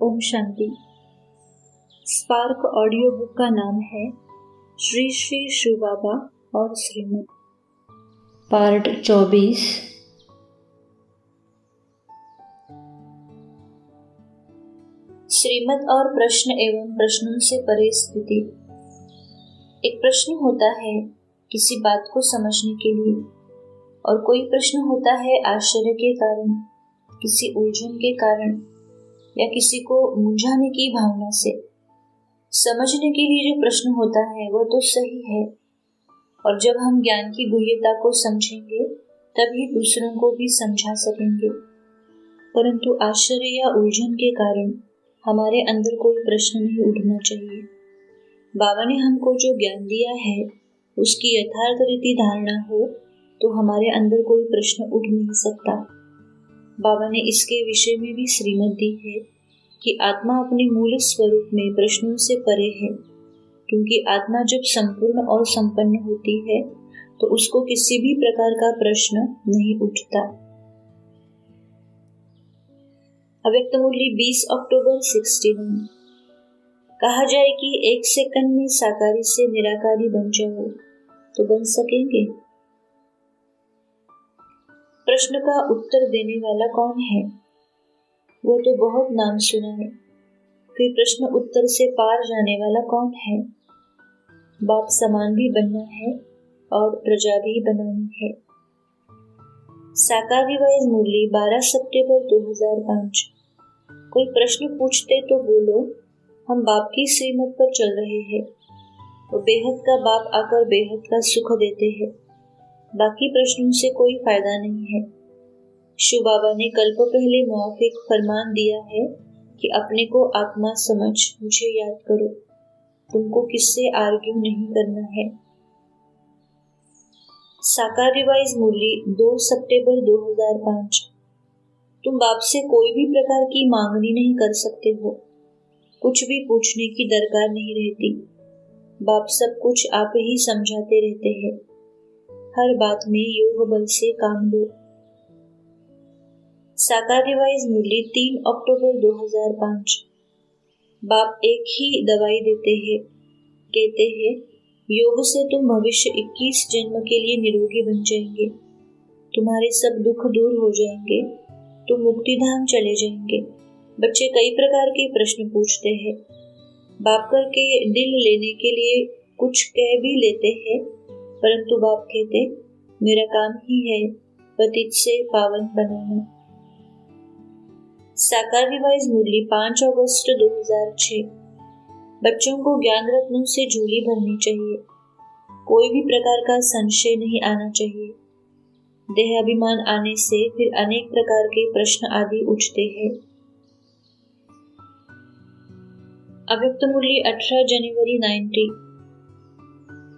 Om Shanti. Spark audio book का नाम है श्री श्री शिव बाबा और श्रीमत, पार्ट 24। श्रीमत और प्रश्न एवं प्रश्नों से परे स्थिति। एक प्रश्न होता है किसी बात को समझने के लिए, और कोई प्रश्न होता है आश्चर्य के कारण, किसी उलझन के कारण या किसी को मूंझाने की भावना से। समझने के लिए जो प्रश्न होता है वह तो सही है, और जब हम ज्ञान की गुह्यता को समझेंगे तभी दूसरों को भी समझा सकेंगे। परंतु आश्चर्य या उलझन के कारण हमारे अंदर कोई प्रश्न नहीं उठना चाहिए। बाबा ने हमको जो ज्ञान दिया है उसकी यथार्थ रीति धारणा हो तो हमारे अंदर कोई प्रश्न उठ नहीं सकता। बाबा ने इसके विषय में भी श्रीमत दी है कि आत्मा अपने मूल स्वरूप में प्रश्नों से परे है, क्योंकि आत्मा जब संपूर्ण और संपन्न होती है तो उसको किसी भी प्रकार का प्रश्न नहीं उठता। अव्यक्त मुरली 20 अक्टूबर 61। कहा जाए कि एक सेकंड में साकारी से निराकारी बन जाओ तो बन सकेंगे? प्रश्न का उत्तर देने वाला कौन है? वो तो बहुत नाम सुना है। फिर प्रश्न उत्तर से पार जाने वाला कौन है? बाप समान भी बनना है और प्रजा भी बनानी है। साकार रिवाइज मुरली 12 सितंबर 2005। कोई प्रश्न पूछते तो बोलो हम बाप की श्रीमत पर चल रहे हैं, वो बेहद का बाप आकर बेहद का सुख देते हैं। बाकी प्रश्नों से कोई फायदा नहीं है। शिव बाबा ने कल्प पहले मुआफिक फरमान दिया है कि अपने को आत्मा समझ मुझे याद करो, तुमको किससे आर्ग्यू नहीं करना है। साकार रिवाइज मुरली 2 सितंबर 2005। तुम बाप से कोई भी प्रकार की मांगनी नहीं कर सकते हो, कुछ भी पूछने की दरकार नहीं रहती। बाप सब कुछ आप ही समझाते रहते हैं। हर बात में योग बल से काम लो। साकार रिवाइज मुरली 3 अक्टूबर 2005। बाप एक ही दवाई देते हैं, कहते हैं योग से तुम भविष्य 21 जन्म के लिए निरोगी बन जाएंगे, तुम्हारे सब दुख दूर हो जाएंगे, तुम मुक्ति धाम चले जाएंगे। बच्चे कई प्रकार के प्रश्न पूछते हैं, बाप करके दिल लेने के लिए कुछ कह भी लेते हैं, परंतु बाप कहते मेरा काम ही है पतित से पावन बनाना। साकार रिवाइज मुरली 5 अगस्त 2006। बच्चों को ज्ञान रत्नों से झोली भरनी चाहिए, कोई भी प्रकार का संशय नहीं आना चाहिए। देहाभिमान आने से फिर अनेक प्रकार के प्रश्न आदि उठते हैं। अव्यक्त मुरली 18 जनवरी 90।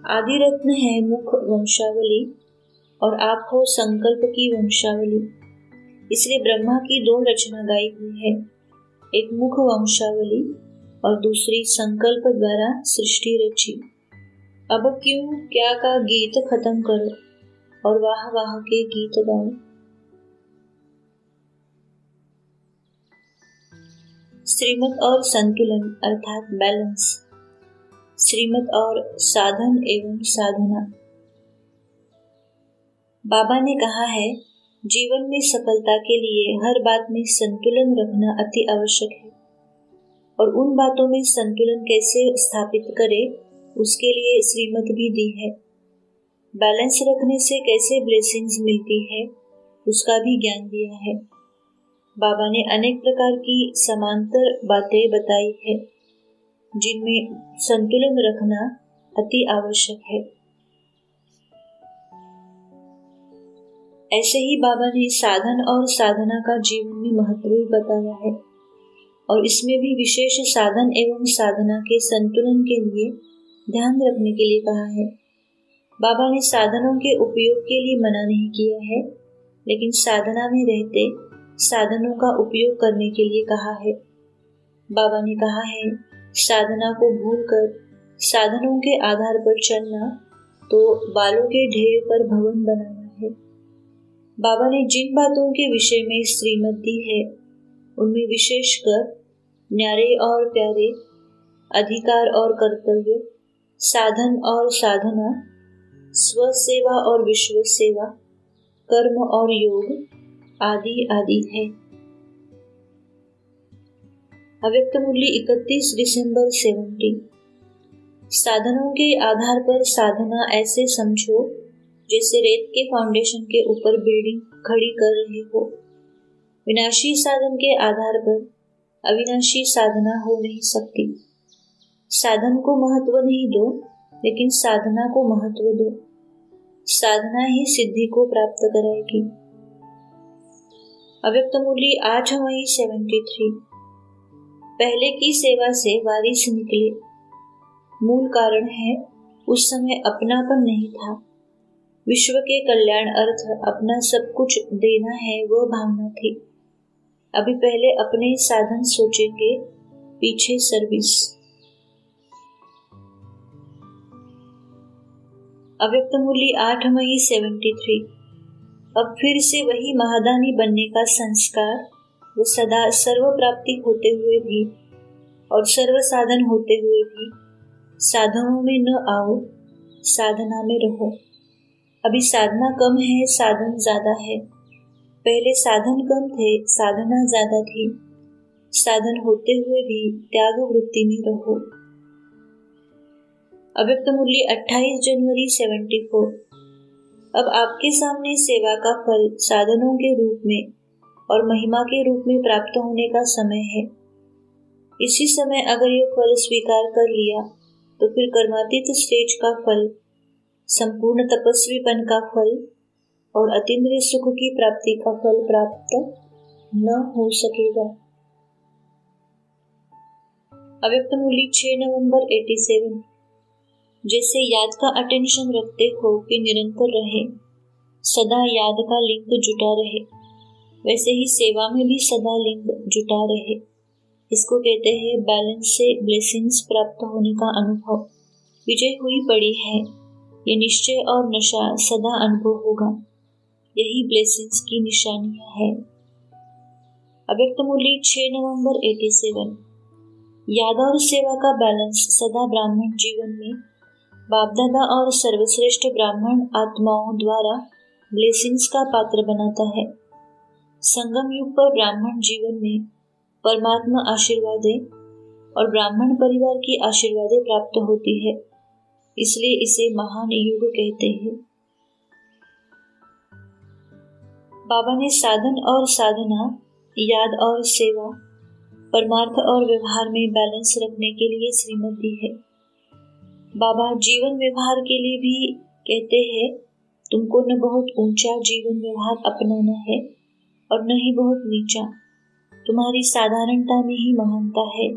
आदि रत्न है मुख वंशावली और आप हो संकल्प की वंशावली, इसलिए ब्रह्मा की 2 रचना गाई हुई है, एक मुख वंशावली और दूसरी संकल्प द्वारा सृष्टि रची। अब क्यों क्या का गीत खत्म करो और वाह वाह के गीत गाओ। श्रीमत और संतुलन अर्थात बैलेंस। श्रीमत और साधन एवं साधना। बाबा ने कहा है जीवन में सफलता के लिए हर बात में संतुलन रखना अति आवश्यक है, और उन बातों में संतुलन कैसे स्थापित करे उसके लिए श्रीमत भी दी है। बैलेंस रखने से कैसे ब्लेसिंग्स मिलती है उसका भी ज्ञान दिया है। बाबा ने अनेक प्रकार की समांतर बातें बताई है जिनमें संतुलन रखना अति आवश्यक है। ऐसे ही बाबा ने साधन और साधना का जीवन में महत्व बताया है, और इसमें भी विशेष साधन एवं साधना के संतुलन के लिए ध्यान रखने के लिए कहा है। बाबा ने साधनों के उपयोग के लिए मना नहीं किया है, लेकिन साधना में रहते साधनों का उपयोग करने के लिए कहा है। बाबा ने कहा है साधना को भूलकर साधनों के आधार पर चलना तो बालों के ढेर पर भवन बनाना है। बाबा ने जिन बातों के विषय में श्रीमत दी है उनमें विशेषकर न्यारे और प्यारे, अधिकार और कर्तव्य, साधन और साधना, स्व सेवा और विश्व सेवा, कर्म और योग आदि आदि है। अव्यक्त मूल्य 31 दिसंबर 70। साधनों के आधार पर साधना ऐसे समझो जैसे रेत के फाउंडेशन के ऊपर बिल्डिंग खड़ी कर रहे हो। विनाशी साधन के आधार पर अविनाशी साधना हो नहीं सकती। साधन को महत्व नहीं दो, लेकिन साधना को महत्व दो। साधना ही सिद्धि को प्राप्त कराएगी। अव्यक्त मूल्य 8 मई 73। पहले की सेवा से वारिस निकले। मूल कारण है उस समय अपनापन नहीं था। विश्व के कल्याण अर्थ अपना सब कुछ देना है, वह भावना थी। अभी पहले अपने साधन सोचेंगे, पीछे सर्विस। अव्यक्त मूल्य 8 मई 73। अब फिर से वही महादानी बनने का संस्कार, वो सदा सर्व प्राप्ति होते हुए भी और सर्व साधन होते हुए भी साधनों में न आओ, साधना में रहो। अभी साधना कम है, साधन ज्यादा है। पहले साधन कम थे, साधना ज्यादा थी। साधन होते हुए भी त्याग वृत्ति में रहो। अव्यक्त मूल्य 28 जनवरी 74। अब आपके सामने सेवा का फल साधनों के रूप में और महिमा के रूप में प्राप्त होने का समय है। इसी समय अगर ये फल स्वीकार कर लिया तो फिर कर्मातीत स्टेज का फल, संपूर्ण तपस्वीपन का फल और अतीन्द्रिय सुख की प्राप्ति का फल प्राप्त न हो सकेगा। अव्यक्त मूल्य 6 नवंबर 87। जैसे याद का अटेंशन रखते हो कि निरंतर रहे, सदा याद का लिंक जुटा रहे, वैसे ही सेवा में भी सदा लिंक जुटा रहे। इसको कहते हैं बैलेंस से ब्लेसिंग्स प्राप्त होने का अनुभव। विजय हुई पड़ी है, ये निश्चय और नशा सदा अनुभव होगा। यही ब्लेसिंग्स की निशानियां है। अव्यक्त मूल्य 6 नवंबर 87। याद और सेवा का बैलेंस सदा ब्राह्मण जीवन में बाप दादा और सर्वश्रेष्ठ ब्राह्मण आत्माओं द्वारा ब्लेसिंग्स का पात्र बनाता है। संगम युग पर ब्राह्मण जीवन में परमात्मा आशीर्वादे और ब्राह्मण परिवार की आशीर्वादे प्राप्त होती है, इसलिए इसे महान युग कहते हैं। बाबा ने साधन और साधना, याद और सेवा, परमार्थ और व्यवहार में बैलेंस रखने के लिए श्रीमत दी है। बाबा जीवन व्यवहार के लिए भी कहते हैं, तुमको न बहुत ऊंचा जीवन व्यवहार अपनाना है और न ही बहुत नीचा, तुम्हारी साधारणता में ही महानता है।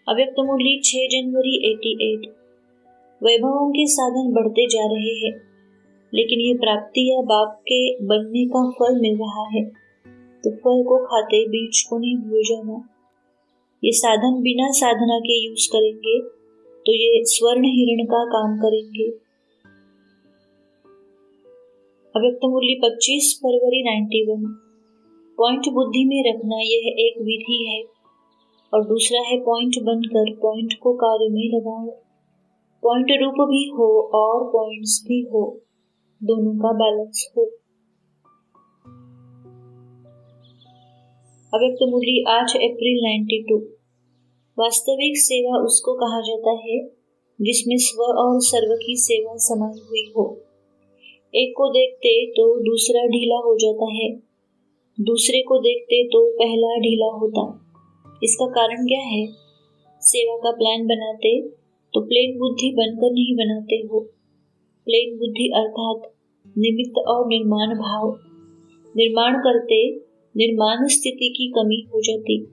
अव्यक्त मूल्य 6 जनवरी 88। वैभवों के साधन बढ़ते जा रहे हैं, लेकिन ये प्राप्ति या बाप के बनने का फल मिल रहा है, तो फल को खाते बीज को नहीं भूल जाना। ये साधन बिना साधना के यूज करेंगे तो ये स्वर्ण हिरण का काम करेंगे। अव्यक्त मूल्य 25 फरवरी 91। पॉइंट बुद्धि में रखना यह एक विधि है और दूसरा है पॉइंट बनकर पॉइंट को कार्य में लगाओ। पॉइंट रूप भी हो और पॉइंट्स भी हो, दोनों का बैलेंस हो। अव्यक्त मूल्य 8 अप्रैल 92। वास्तविक सेवा उसको कहा जाता है जिसमें स्व और सर्व की सेवा समाई हुई हो। एक को देखते तो दूसरा ढीला हो जाता है, दूसरे को देखते तो पहला ढीला होता। इसका कारण क्या है? सेवा का प्लान बनाते तो प्लेन बुद्धि बनकर नहीं बनाते हो। प्लेन बुद्धि अर्थात निमित्त और निर्माण भाव। निर्माण करते निर्माण स्थिति की कमी हो जाती।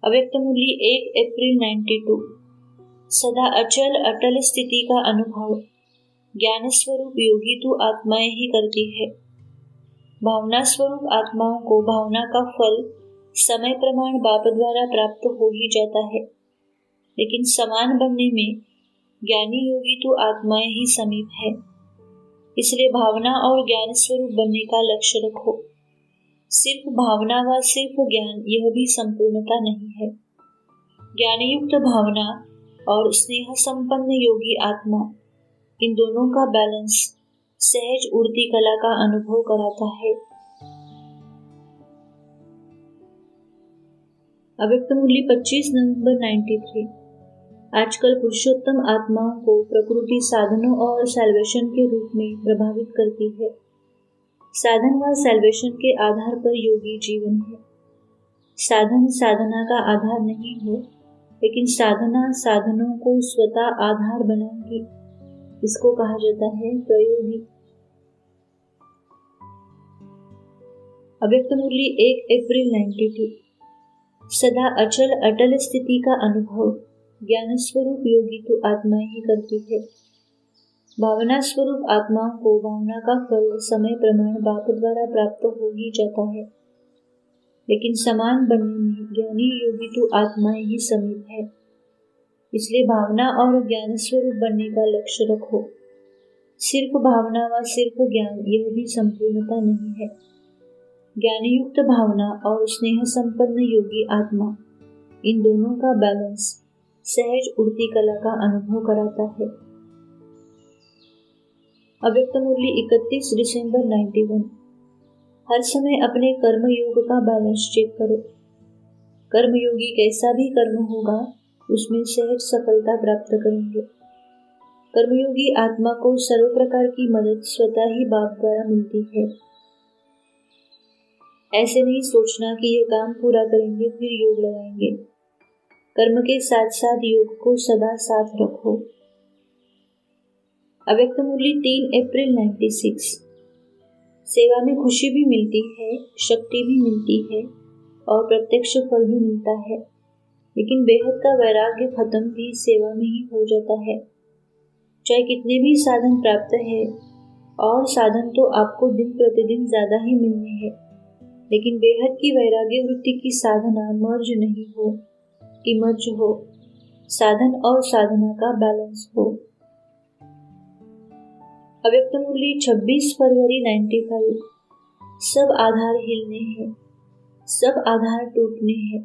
अव्यक्त मूल्य 1 अप्रैल 92। सदा अचल अटल स्थिति का अनुभव ज्ञान स्वरूप योगी तो आत्माएं ही करती है। भावना स्वरूप आत्माओं को भावना का फल समय प्रमाण बाप द्वारा प्राप्त हो ही जाता है, लेकिन समान बनने में ज्ञानी योगी तो आत्माएं ही समीप है। इसलिए भावना और ज्ञान स्वरूप बनने का लक्ष्य रखो। सिर्फ भावना व सिर्फ ज्ञान यह भी संपूर्णता नहीं है। ज्ञानयुक्त भावना और स्नेह संपन्न योगी आत्मा, इन दोनों का बैलेंस सहज उड़ती कला का अनुभव कराता है। अव्यक्त मूल्य 25 नवंबर 93। आजकल पुरुषोत्तम आत्माओं को प्रकृति साधनों और सैल्वेशन के रूप में प्रभावित करती है। साधन व सैल्वेशन के आधार पर योगी जीवन है। साधन साधना का आधार नहीं हो, लेकिन साधना साधनों को स्वतः आधार बनाएगी। इसको कहा जाता है प्रयोगी। अव्यक्त मूल्य 1 अप्रैल 92। सदा अचल अटल स्थिति का अनुभव ज्ञान स्वरूप योगी तो आत्मा ही करती है। भावना स्वरूप आत्माओं को भावना का फल समय प्रमाण बाप द्वारा प्राप्त हो ही जाता है, लेकिन समान बनने में ज्ञानी योगी तो आत्माएं ही समीप है। इसलिए भावना और ज्ञान स्वरूप बनने का लक्ष्य रखो। सिर्फ भावना व सिर्फ ज्ञान यह भी संपूर्णता नहीं है। ज्ञानयुक्त भावना और स्नेह संपन्न योगी आत्मा, इन दोनों का बैलेंस सहज उड़ती कला का अनुभव कराता है। अव्यक्त मूल्य 31 दिसंबर 91। हर समय अपने कर्म योग का बैलेंस चेक करो। कर्मयोगी कैसा भी कर्म होगा उसमें सहज सफलता प्राप्त करेंगे। कर्मयोगी आत्मा को सर्व प्रकार की मदद स्वतः ही बाप द्वारा मिलती है। ऐसे नहीं सोचना कि यह काम पूरा करेंगे फिर योग लगाएंगे। कर्म के साथ साथ योग को सदा साथ रखो। अव्यक्त मूल्य 3 अप्रैल 96। सेवा में खुशी भी मिलती है, शक्ति भी मिलती है और प्रत्यक्ष फल भी मिलता है, लेकिन बेहद का वैराग्य खत्म भी सेवा में ही हो जाता है। चाहे कितने भी साधन प्राप्त है, और साधन तो आपको दिन प्रतिदिन ज्यादा ही मिलने हैं, लेकिन बेहद की वैराग्य वृत्ति की साधना मर्ज नहीं हो, इमर्ज हो, साधन और साधना का बैलेंस हो। अव्यक्त मूल्य 26 फरवरी 95। सब आधार हिलने हैं, सब आधार टूटने हैं।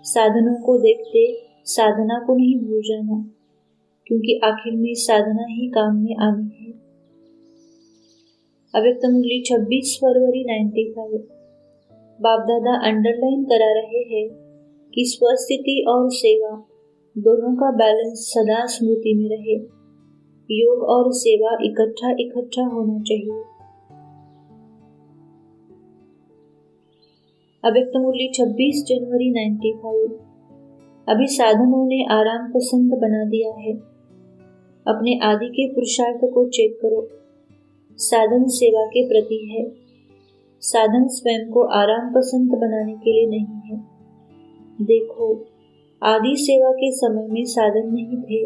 साधनों को देखते साधना को नहीं भूल जाना, क्योंकि आखिर में साधना ही काम में आनी है। अव्यक्त मूल्य 26 फरवरी 95। बाप दादा अंडरलाइन करा रहे हैं कि स्वस्थिति और सेवा दोनों का बैलेंस सदा स्मृति में रहे। योग और सेवा इकट्ठा होना चाहिए। अव्यक्त मूल्य 26 जनवरी 95। अभी साधनों ने आराम पसंद बना दिया है। अपने आदि के पुरुषार्थ को चेक करो। साधन सेवा के प्रति है। साधन स्वयं को आराम पसंद बनाने के लिए नहीं है। देखो, आदि सेवा के समय में साधन नहीं थे,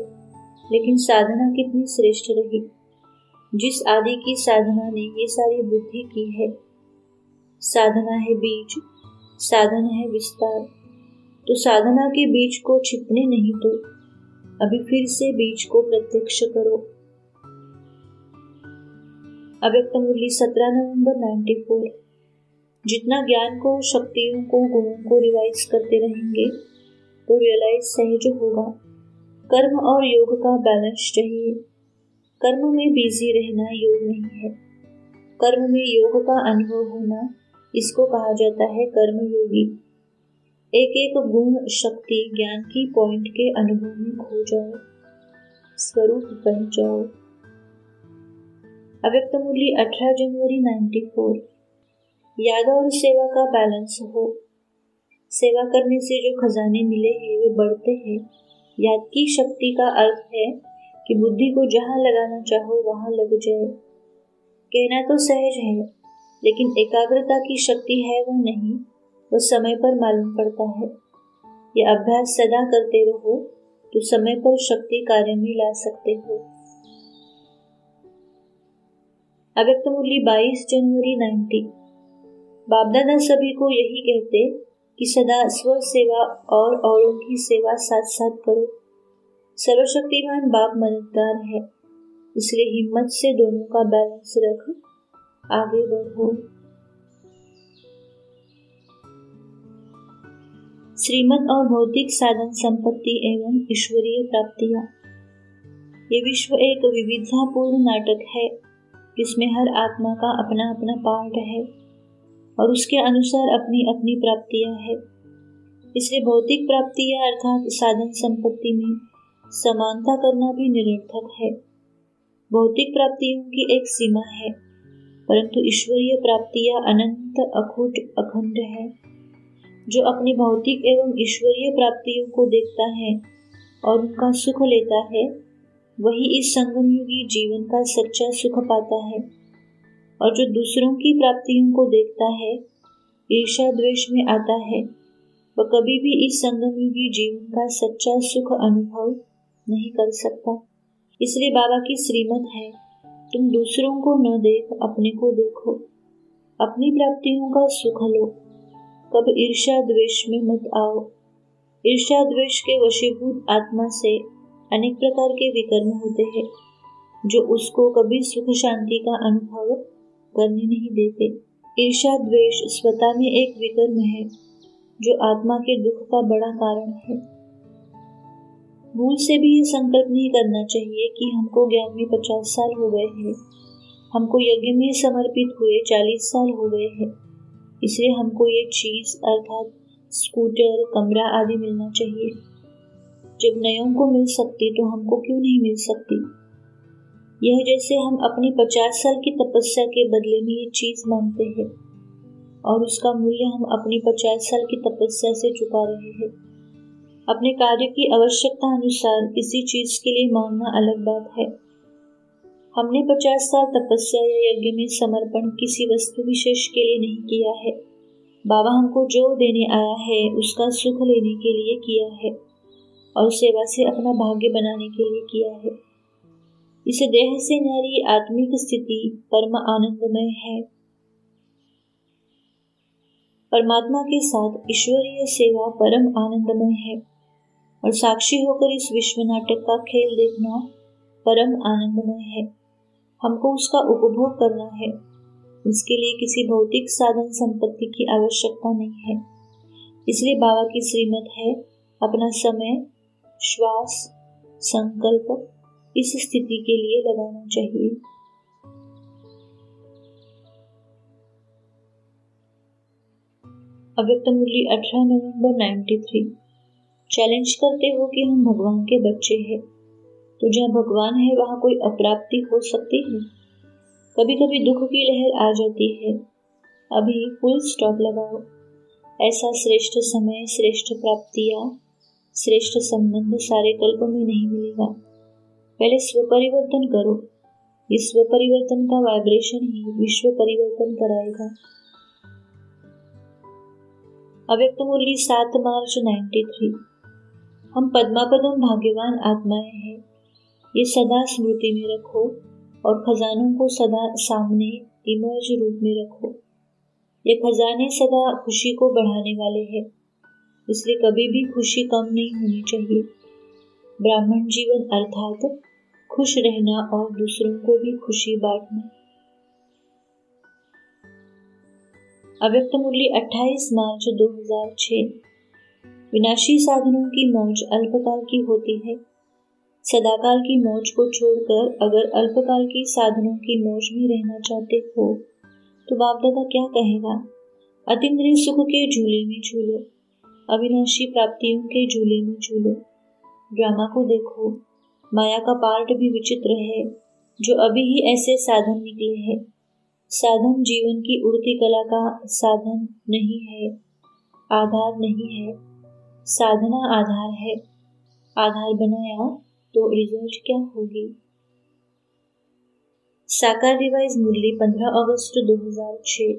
लेकिन साधना कितनी श्रेष्ठ रही। जिस आदि की साधना ने ये सारी वृद्धि की है। साधना है बीज, साधन है विस्तार। तो साधना के बीज को छिपने नहीं दो, अभी फिर से बीज को प्रत्यक्ष करो। अव्यक्त मूल्य 17 नवंबर 94। जितना ज्ञान को, शक्तियों को, गुणों को रिवाइज करते रहेंगे तो रियलाइज सहज होगा। कर्म और योग का बैलेंस चाहिए। कर्म में बिजी रहना योग नहीं है। कर्म में योग का अनुभव होना, इसको कहा जाता है कर्म योगी। एक एक गुण, शक्ति, ज्ञान की पॉइंट के अनुभव में खो जाओ, स्वरूप बन जाओ। अव्यक्त मूल्य 18 जनवरी 94। याद और सेवा का बैलेंस हो। सेवा करने से जो खजाने मिले हैं वे बढ़ते हैं। याद की शक्ति का अर्थ है कि बुद्धि को जहां लगाना चाहो वहां लग जाए। कहना तो सहज है, लेकिन एकाग्रता की शक्ति है वह नहीं, वह समय पर मालूम पड़ता है। यह अभ्यास सदा करते रहो तो समय पर शक्ति कार्य में ला सकते हो। अव्यक्त मूल्य 22 जनवरी 90। बाप दादा सभी को यही कहते कि सदा स्व सेवा और औरों की सेवा साथ साथ करो। सर्वशक्तिमान बाप मददगार है, इसलिए हिम्मत से दोनों का बैलेंस रख आगे बढ़ो। श्रीमत और भौतिक साधन संपत्ति एवं ईश्वरीय प्राप्तियां। ये विश्व एक विविधतापूर्ण नाटक है जिसमें हर आत्मा का अपना अपना पार्ट है और उसके अनुसार अपनी अपनी प्राप्तियां है। इसलिए भौतिक प्राप्तियां अर्थात साधन संपत्ति में समानता करना भी निरर्थक है। भौतिक प्राप्तियों की एक सीमा है, परंतु ईश्वरीय प्राप्तियां अनंत अखूट अखंड है। जो अपनी भौतिक एवं ईश्वरीय प्राप्तियों को देखता है और उनका सुख लेता है, वही इस संगमयुगी जीवन का सच्चा सुख पाता है। और जो दूसरों की प्राप्तियों को देखता है, ईर्ष्या द्वेष में आता है, वह कभी भी इस संगमयुगी जीवन का सच्चा सुख अनुभव नहीं कर सकता। इसलिए बाबा की श्रीमत है, तुम दूसरों को न देख अपने को देखो, अपनी प्राप्तियों का सुख लो, कब ईर्ष्या द्वेष में मत आओ। ईर्ष्या द्वेष के वशीभूत आत्मा से अनेक प्रकार के विकर्म होते हैं जो उसको कभी सुख शांति का अनुभव करने नहीं देते। ईर्ष्या द्वेष स्वतः में एक विकर्म है जो आत्मा के दुख का बड़ा कारण है। भूल से भी ये संकल्प नहीं करना चाहिए कि हमको ज्ञान में 50 साल हो गए हैं, हमको यज्ञ में समर्पित हुए 40 साल हो गए हैं, इसलिए हमको ये चीज अर्थात स्कूटर, कमरा आदि मिलना चाहिए। जब नयों को मिल सकती तो हमको क्यों नहीं मिल सकती। यह जैसे हम अपनी 50 साल की तपस्या के बदले में ये चीज मांगते हैं और उसका मूल्य हम अपनी 50 साल की तपस्या से चुका रहे हैं। अपने कार्य की आवश्यकता अनुसार किसी चीज के लिए मांगना अलग बात है। हमने 50 साल तपस्या या यज्ञ में समर्पण किसी वस्तु विशेष के लिए नहीं किया है। बाबा हमको जो देने आया है उसका सुख लेने के लिए किया है और सेवा से अपना भाग्य बनाने के लिए किया है। इस देह से न्यारी आत्मिक स्थिति परम आनंदमय है। परमात्मा के साथ ईश्वरीय सेवा परम आनंदमय है और साक्षी होकर इस विश्व नाटक का खेल देखना परम आनंदमय है। हमको उसका उपभोग करना है, उसके लिए किसी भौतिक साधन संपत्ति की आवश्यकता नहीं है। इसलिए बाबा की श्रीमत है, अपना समय, श्वास, संकल्प इस स्थिति के लिए लगाना चाहिए। अव्यक्त मुरली 18 नवंबर 93। चैलेंज करते हो कि हम भगवान के बच्चे हैं, तो जहाँ भगवान है वहाँ कोई अप्राप्ति हो सकती है। कभी कभी दुख की लहर आ जाती है, अभी फुल स्टॉप लगाओ। ऐसा श्रेष्ठ समय, श्रेष्ठ प्राप्तियां, श्रेष्ठ संबंध सारे कल्प में नहीं मिलेगा। पहले स्व परिवर्तन करो। इस स्व परिवर्तन का वाइब्रेशन ही विश्व परिवर्तन कराएगा। अव्यक्त मुरली 7 मार्च 93। हम पद्मापदम भाग्यवान आत्माएं हैं, ये सदा स्मृति में रखो और खजानों को सदा सामने इमर्ज रूप में रखो। ये खजाने सदा खुशी को बढ़ाने वाले हैं, इसलिए कभी भी खुशी कम नहीं होनी चाहिए। ब्राह्मण जीवन अर्थात खुश रहना और दूसरों को भी खुशी बांटना। अव्यक्त मुरली 28 मार्च 2006। विनाशी साधनों की मौज अल्पकाल की होती है। सदाकाल की मौज को छोड़कर अगर अल्पकाल की साधनों की मौज में रहना चाहते हो तो बाप दादा क्या कहेगा, अतीन्द्रिय सुख के झूले में झूलो, अविनाशी प्राप्तियों के झूले में झूलो। ड्रामा को देखो, माया का पार्ट भी विचित्र है जो अभी ही ऐसे साधन निकले हैं। साधन जीवन की उड़ती कला का साधन नहीं है, आधार नहीं है। साधना आधार है, आधार बनाया तो रिजल्ट क्या होगी। साकार रिवाइज मुरली 15 अगस्त 2006।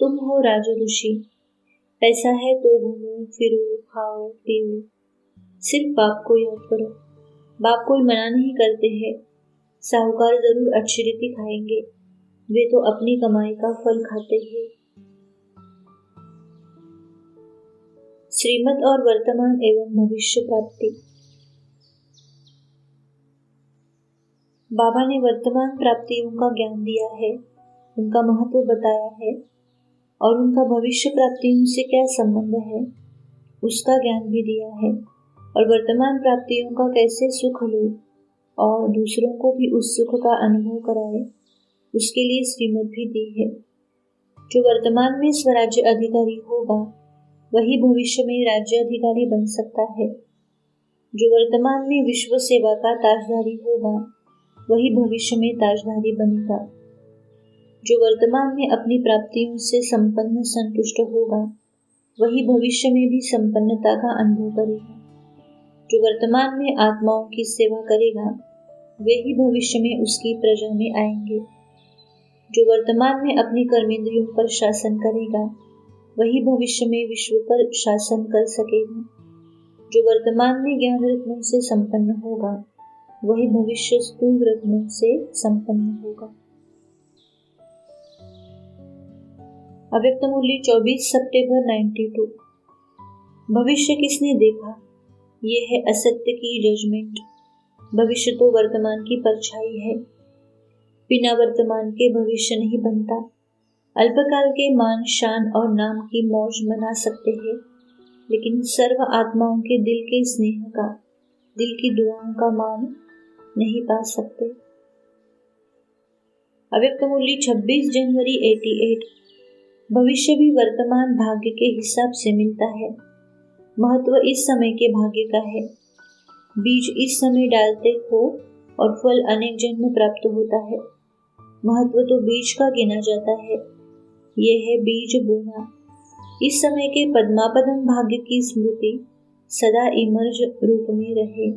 तुम हो राज ऋषि, पैसा है तो घूमो फिरो खाओ पियो, सिर्फ बाप को याद करो। बाप कोई मना नहीं करते हैं। साहूकार जरूर अच्छी रीति खाएंगे, वे तो अपनी कमाई का फल खाते हैं। श्रीमत और वर्तमान एवं भविष्य प्राप्ति। बाबा ने वर्तमान प्राप्तियों का ज्ञान दिया है, उनका महत्व बताया है और उनका भविष्य प्राप्तियों से क्या संबंध है। उसका ज्ञान भी दिया है और वर्तमान प्राप्तियों का कैसे सुख ले और दूसरों को भी उस सुख का अनुभव कराए, उसके लिए श्रीमत भी दी है। जो वर्तमान में स्वराज्य अधिकारी होगा वही भविष्य में राज्य अधिकारी बन सकता है। जो वर्तमान में विश्व सेवा का ताजधारी होगा वही भविष्य में ताजधारी बनेगा। जो वर्तमान में अपनी प्राप्तियों से संपन्न संतुष्ट होगा वही भविष्य में भी संपन्नता का अनुभव करेगा। जो वर्तमान में आत्माओं की सेवा करेगा वे ही भविष्य में उसकी प्रजा में आएंगे। जो वर्तमान में अपनी कर्मेंद्रियों पर शासन करेगा वही भविष्य में विश्व पर शासन कर सकेगा। जो वर्तमान में ज्ञान रत्नों से संपन्न होगा वही भविष्य स्थूल रत्नों से संपन्न होगा। अव्यक्त मूल्य 24 सितंबर 92। भविष्य किसने देखा? ये है असत्य की जजमेंट। भविष्य तो वर्तमान की परछाई है। बिना वर्तमान के भविष्य नहीं बनता। अल्पकाल के मान शान और नाम की मौज मना सकते हैं, लेकिन सर्व आत्माओं के दिल के स्नेह का, दिल की दुआओं का मान नहीं पा सकते। अव्यक्त मूल्य 26 जनवरी 88। भविष्य भी वर्तमान भाग्य के हिसाब से मिलता है। महत्व इस समय के भाग्य का है। बीज इस समय डालते हो और फल अनेक जन्म प्राप्त होता है। महत्व तो बीज का गिना जाता है। ये है बीज बोना। इस समय के पद्मापदम भाग्य की स्मृति सदा इमर्ज रूप में रहे।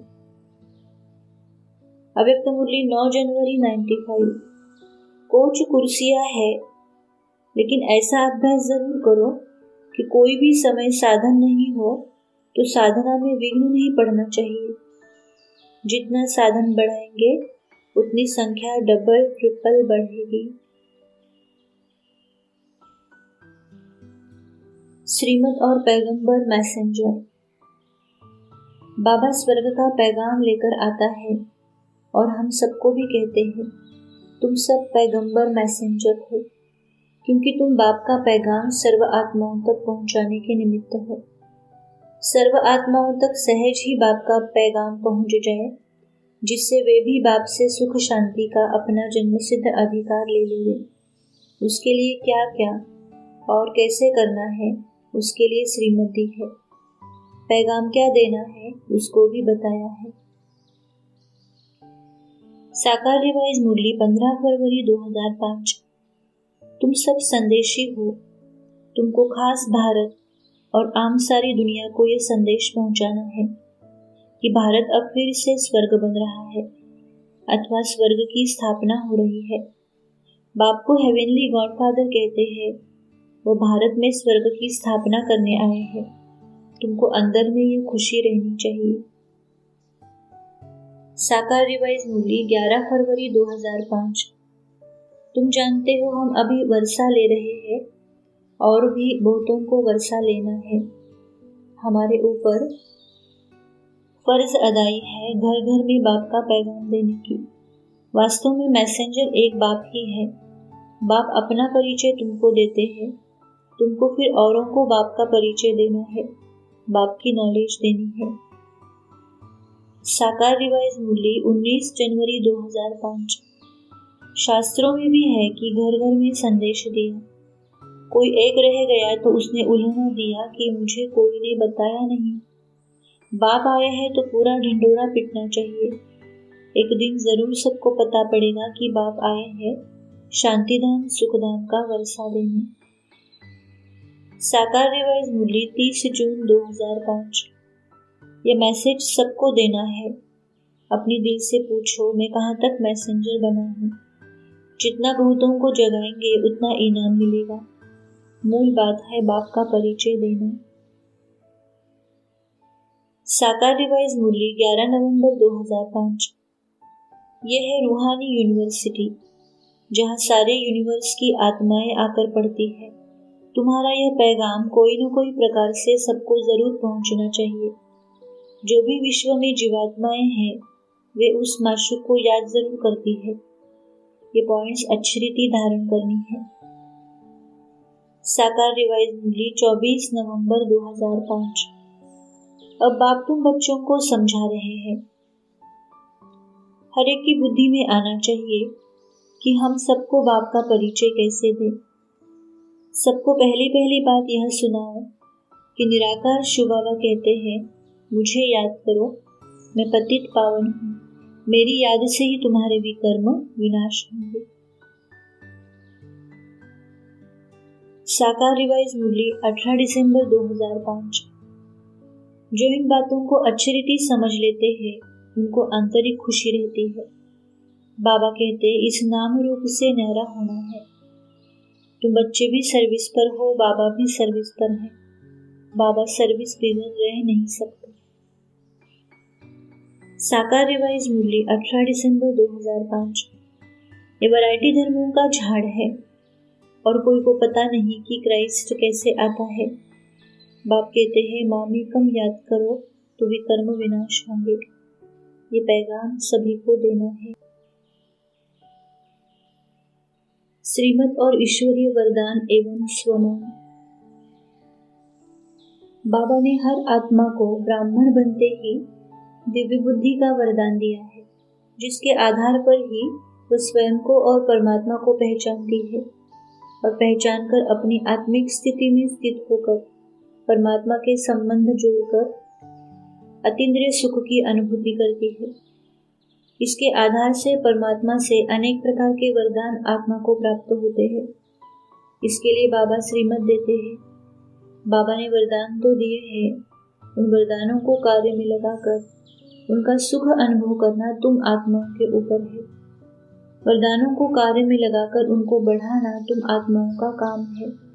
अव्यक्त मूल्य 9 जनवरी 95। कोच कुर्सियां है, लेकिन ऐसा अभ्यास जरूर करो कि कोई भी समय साधन नहीं हो तो साधना में विघ्न नहीं पड़ना चाहिए। जितना साधन बढ़ाएंगे उतनी संख्या डबल ट्रिपल बढ़ेगी। श्रीमत और पैगंबर मैसेंजर। बाबा स्वर्ग का पैगाम लेकर आता है और हम सबको भी कहते हैं तुम सब पैगंबर मैसेंजर हो, क्योंकि तुम बाप का पैगाम सर्व आत्माओं तक पहुंचाने के निमित्त हो। सर्व आत्माओं तक सहज ही बाप का पैगाम पहुंच जाए, जिससे वे भी बाप से सुख शांति का अपना जन्मसिद्ध अधिकार ले लेंगे। उसके लिए क्या क्या और कैसे करना है उसके लिए श्रीमत दी है। पैगाम क्या देना है उसको भी बताया है। साकार रिवाइज मुरली 15 फरवरी 2005। तुम सब संदेशी हो। तुमको खास भारत और आम सारी दुनिया को ये संदेश पहुंचाना है कि भारत अब फिर से स्वर्ग बन रहा है अथवा स्वर्ग की स्थापना हो रही है। बाप को हेवेनली गॉडफादर कहते हैं। वो भारत में स्वर्ग की स्थापना करने आए हैं। तुमको अंदर में ये खुशी रहनी चाहिए। साकार रिवाइज मूली 11 फरवरी 2005। तुम जानते हो हम अभी वर्षा ले रहे हैं और भी बहुतों को वर्षा लेना है। हमारे ऊपर फर्ज अदाई है घर घर में बाप का पैगाम देने की। वास्तव में मैसेंजर एक बाप ही है। बाप अपना परिचय तुमको देते हैं, तुमको फिर औरों को बाप का परिचय देना है, बाप की नॉलेज देनी है। साकार रिवाइज मूली 19 जनवरी 2005। शास्त्रों में भी है कि घर घर में संदेश दिया। कोई एक रह गया तो उसने उल्हाना दिया कि मुझे कोई ने बताया नहीं। बाप आए हैं तो पूरा ढिंडोरा पिटना चाहिए। एक दिन जरूर सबको पता पड़ेगा कि बाप आए हैं शांतिधाम सुखधाम का वर्षा देने। साकार रिवाइज मूली 30 जून 2005। यह मैसेज सबको देना है। अपनी दिल से पूछो मैं कहाँ तक मैसेंजर बना हूँ। जितना बहुतों को जगाएंगे उतना इनाम मिलेगा। मूल बात है बाप का परिचय देना। साकार रिवाइज मूली 11 नवंबर 2005। यह है रूहानी यूनिवर्सिटी, जहाँ सारे यूनिवर्स की आत्माएं आकर पढ़ती है। तुम्हारा यह पैगाम कोई न कोई प्रकार से सबको जरूर पहुंचना चाहिए। जो भी विश्व में जीवात्माएं हैं वे उस माशूक को याद जरूर करती है। ये पॉइंट्स अच्छी रीति धारण करनी है। साकार रिवाइज मूली 24 नवंबर 2005। अब बाप तुम बच्चों को समझा रहे हैं। हर एक की बुद्धि में आना चाहिए कि हम सबको बाप का परिचय कैसे दें। सबको पहली बात यह सुनाओ कि निराकार शिव बाबा कहते हैं, मुझे याद करो, मैं पतित पावन हूँ, मेरी याद से ही तुम्हारे भी कर्म विनाश होंगे। साकार रिवाइज मुरली 18 दिसंबर 2005। जो इन बातों को अच्छी रीति समझ लेते हैं उनको आंतरिक खुशी रहती है। बाबा कहते इस नाम रूप से न्यारा होना है। तुम बच्चे भी सर्विस पर हो, बाबा भी सर्विस पर है। बाबा सर्विस बिगड़ रह नहीं सकते। साकार रिवाइज मुरली 18 दिसंबर 2005। ये वैरायटी धर्मों का झाड़ है और कोई को पता नहीं कि क्राइस्ट कैसे आता है। बाप कहते हैं, मामी कम याद करो तो भी कर्म विनाश होंगे। ये पैगाम सभी को देना है। श्रीमत और ईश्वरीय वरदान एवं स्वमान। बाबा ने हर आत्मा को ब्राह्मण बनते ही दिव्य बुद्धि का वरदान दिया है, जिसके आधार पर ही वह स्वयं को और परमात्मा को पहचानती है और पहचान कर अपनी आत्मिक स्थिति में स्थित होकर परमात्मा के संबंध जोड़कर अतीन्द्रिय सुख की अनुभूति करती है। इसके आधार से परमात्मा से अनेक प्रकार के वरदान आत्मा को प्राप्त होते हैं। इसके लिए बाबा श्रीमत देते हैं। बाबा ने वरदान तो दिए हैं, उन वरदानों को कार्य में लगाकर उनका सुख अनुभव करना तुम आत्माओं के ऊपर है। वरदानों को कार्य में लगाकर उनको बढ़ाना तुम आत्माओं का काम है।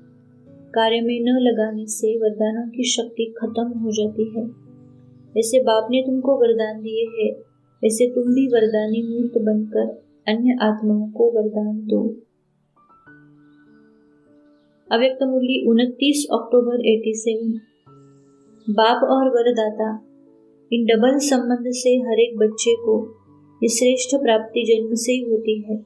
कार्य में न लगाने से वरदानों की शक्ति खत्म हो जाती है। जैसे बाप ने तुमको वरदान दिए हैं, वैसे तुम भी वरदानी मूर्त बनकर अन्य आत्माओं को वरदान दो। अव्यक्त मुरली 29 अक्टूबर 87। बाप और वरदाता इन डबल संबंध से हर एक बच्चे को ये श्रेष्ठ प्राप्ति जन्म से ही होती है।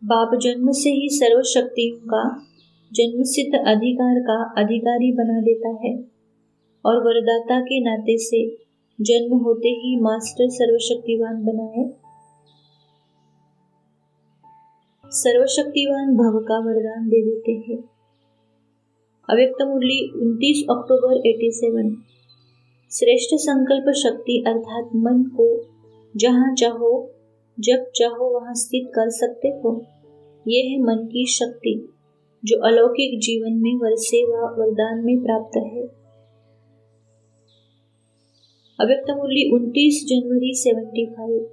बाप जन्म से ही सर्व शक्तियों का जन्मसिद्ध अधिकार का अधिकारी बना देता है और वरदाता के नाते से जन्म होते ही मास्टर सर्वशक्तिवान बनाए। सर्वशक्तिवान भव का वरदान दे देते हैं। अव्यक्त मुरली 29 अक्टूबर 87। श्रेष्ठ संकल्प शक्ति अर्थात मन को जहाँ चाहो जब चाहो वहाँ स्थित कर सकते हो। ये है मन की शक्ति जो अलौकिक जीवन में वरसेवा वरदान में प्राप्त है। अव्यक्त मुरली 29 जनवरी 75।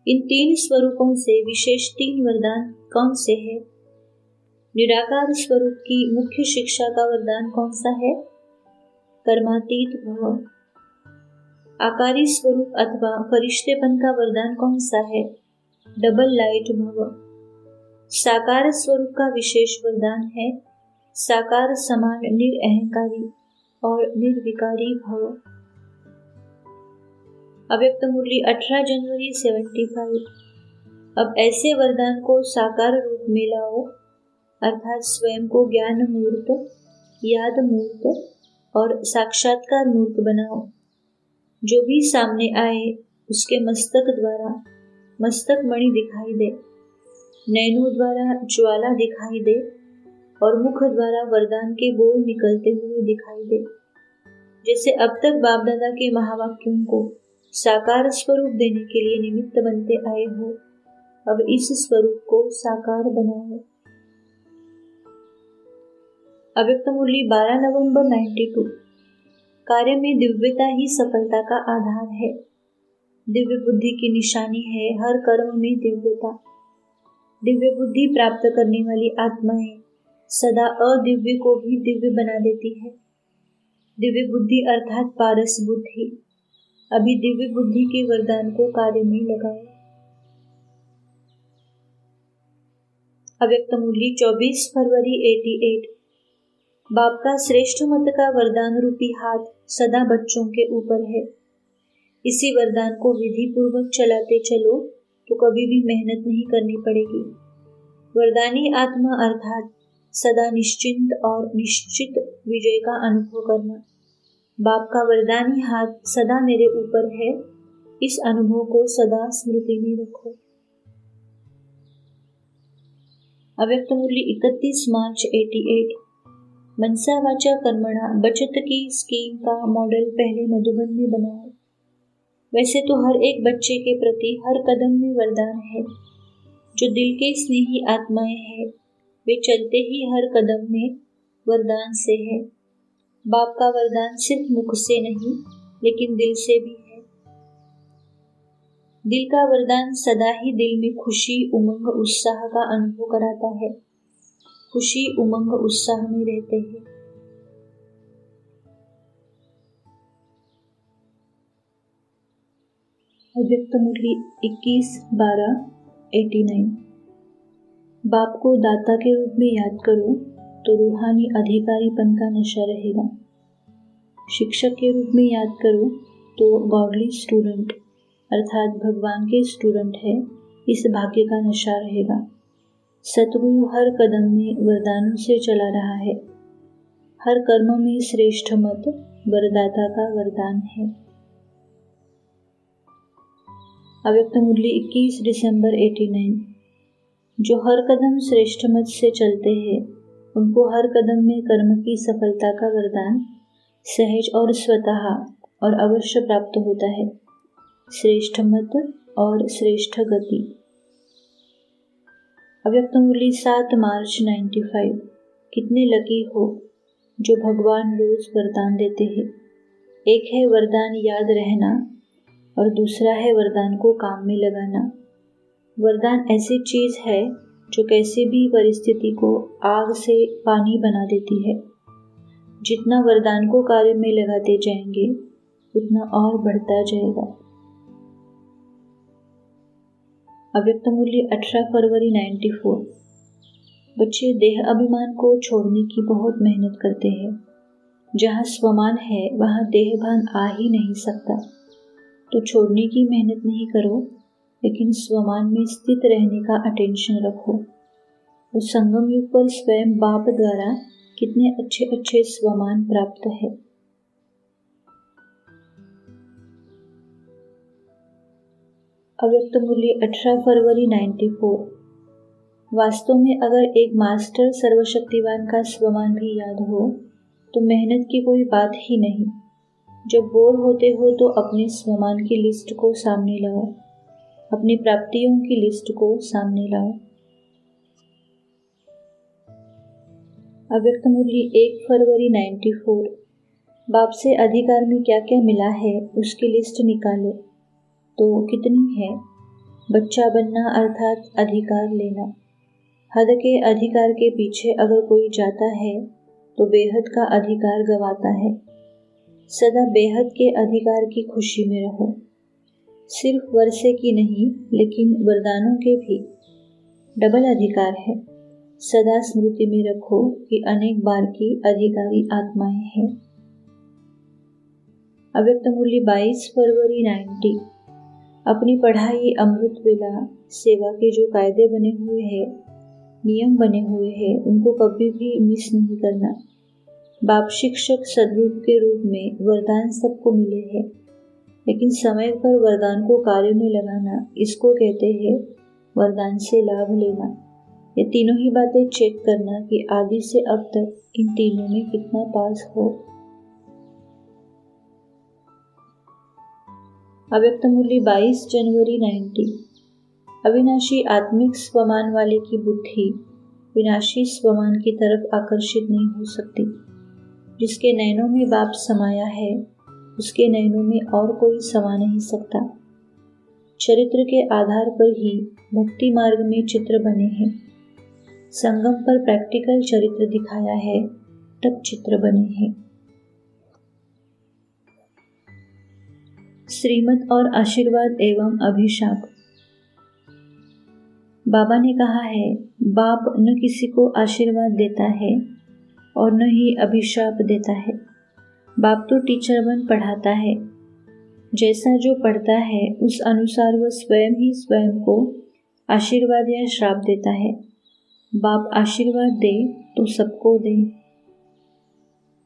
इन तीन स्वरूपों से विशेष तीन वरदान कौन से हैं? निराकार स्वरूप की मुख्य शिक्षा का वरदान कौन सा है? कर्मातीत भव। आकारी स्वरूप अथवा फरिश्तेपन का वरदान कौन सा है? डबल लाइट भव। साकार स्वरूप का विशेष वरदान है साकार समान निरअहंकारी और निर्विकारी भव। अव्यक्त मुरली 18 जनवरी 75। अब ऐसे वरदान को साकार रूप में लाओ, अर्थात स्वयं को ज्ञान मूर्त, याद मूर्त और साक्षात्कार मूर्त बनाओ। जो भी सामने आए उसके मस्तक द्वारा मस्तक मणि दिखाई दे, नैनों द्वारा ज्वाला दिखाई दे और मुख द्वारा वरदान के बोल निकलते हुए दिखाई दे। जैसे अब तक बाप दादा के महावाक्यों को साकार स्वरूप देने के लिए निमित्त बनते आए हो, अब इस स्वरूप को साकार बनाओ। अव्यक्त मुरली 12 नवंबर 92। कार्य में दिव्यता ही सफलता का आधार है। दिव्य बुद्धि की निशानी है हर कर्म में दिव्यता। दिव्य बुद्धि प्राप्त करने वाली आत्माएं सदा अदिव्य को भी दिव्य बना देती है। दिव्य बुद्धि अर्थात पारस बुद्धि। अभी दिव्य बुद्धि के वरदान को कार्य में लगाओ। अव्यक्त मुरली 24 फरवरी 88। बाप का श्रेष्ठ मत का वरदान रूपी हाथ सदा बच्चों के ऊपर है। इसी वरदान को विधि पूर्वक चलाते चलो तो कभी भी मेहनत नहीं करनी पड़ेगी। वरदानी आत्मा अर्थात सदा निश्चिंत और निश्चित विजय का अनुभव करना। बाप का वरदानी हाथ सदा मेरे ऊपर है, इस अनुभव को सदा स्मृति में रखो। अव्यक्त मुरली 31 मार्च 88। मनसा वाचा कर्मणा बचत की स्कीम का मॉडल पहले मधुबन में बनाओ। वैसे तो हर एक बच्चे के प्रति हर कदम में वरदान है। जो दिल के स्नेही आत्माएं हैं वे चलते ही हर कदम में वरदान से है। बाप का वरदान सिर्फ मुख से नहीं लेकिन दिल से भी है। दिल का वरदान सदा ही दिल में खुशी, उमंग, उत्साह का अनुभव कराता है। खुशी, उमंग, उत्साह में रहते हैं। अव्यक्त मुरली 21/12/89। बाप को दाता के रूप में याद करो तो रूहानी अधिकारीपन का नशा रहेगा। शिक्षक के रूप में याद करो तो गॉडली स्टूडेंट अर्थात भगवान के स्टूडेंट है, इस भाग्य का नशा रहेगा। सतगुरु हर कदम में वरदानों से चला रहा है। हर कर्म में श्रेष्ठ मत वरदाता का वरदान है। अव्यक्त मुरली 21 दिसंबर 89। जो हर कदम श्रेष्ठ मत से चलते हैं उनको हर कदम में कर्म की सफलता का वरदान सहज और स्वतः और अवश्य प्राप्त होता है। श्रेष्ठ मत और श्रेष्ठ गति। अव्यक्त मुरली 7 मार्च 95। कितने लकी हो जो भगवान रोज वरदान देते हैं। एक है वरदान याद रहना और दूसरा है वरदान को काम में लगाना। वरदान ऐसी चीज है जो कैसी भी परिस्थिति को आग से पानी बना देती है। जितना वरदान को कार्य में लगाते जाएंगे उतना और बढ़ता जाएगा। अव्यक्त मूल्य 18 फरवरी 94। बच्चे देह अभिमान को छोड़ने की बहुत मेहनत करते हैं। जहाँ स्वमान है वहाँ देहभान आ ही नहीं सकता। तो छोड़ने की मेहनत नहीं करो लेकिन स्वमान में स्थित रहने का अटेंशन रखो। उस संगम युग पर स्वयं बाप द्वारा कितने अच्छे अच्छे स्वमान प्राप्त है। अव्यक्त मूल्य 18 फरवरी 94। वास्तव में अगर एक मास्टर सर्वशक्तिवान का स्वमान भी याद हो तो मेहनत की कोई बात ही नहीं। जब बोर होते हो तो अपने स्वमान की लिस्ट को सामने लाओ, अपनी प्राप्तियों की लिस्ट को सामने लाओ। अव्यक्त मूल्य 1 फरवरी 94। बाप से अधिकार में क्या क्या मिला है उसकी लिस्ट निकालो तो कितनी है। बच्चा बनना अर्थात अधिकार लेना। हद के अधिकार के पीछे अगर कोई जाता है तो बेहद का अधिकार गवाता है। सदा बेहद के अधिकार की खुशी में रहो। सिर्फ वर्षे की नहीं लेकिन वरदानों के भी डबल अधिकार है। सदा स्मृति में रखो कि अनेक बार की अधिकारी आत्माएं हैं। अव्यक्त मूल्य 22 फरवरी 90। अपनी पढ़ाई, अमृत वेला, सेवा के जो कायदे बने हुए हैं, नियम बने हुए हैं, उनको कभी भी मिस नहीं करना। बाप शिक्षक सद्गुरु के रूप में वरदान सबको मिले हैं लेकिन समय पर वरदान को कार्य में लगाना, इसको कहते हैं वरदान से लाभ लेना। ये तीनों ही बातें चेक करना कि आदि से अब तक इन तीनों में कितना पास हो। अव्यक्त मूल्य 22 जनवरी 90। अविनाशी आत्मिक स्वमान वाले की बुद्धि विनाशी स्वमान की तरफ आकर्षित नहीं हो सकती। जिसके नयनों में बाप समाया है उसके नयनों में और कोई समा नहीं सकता। चरित्र के आधार पर ही भक्ति मार्ग में चित्र बने हैं। संगम पर प्रैक्टिकल चरित्र दिखाया है तब चित्र बने हैं। श्रीमत और आशीर्वाद एवं अभिशाप। बाबा ने कहा है बाप न किसी को आशीर्वाद देता है और न ही अभिशाप देता है। बाप तो टीचर बन पढ़ाता है। जैसा जो पढ़ता है उस अनुसार वह स्वयं ही स्वयं को आशीर्वाद या श्राप देता है। बाप आशीर्वाद दे तो सबको दे।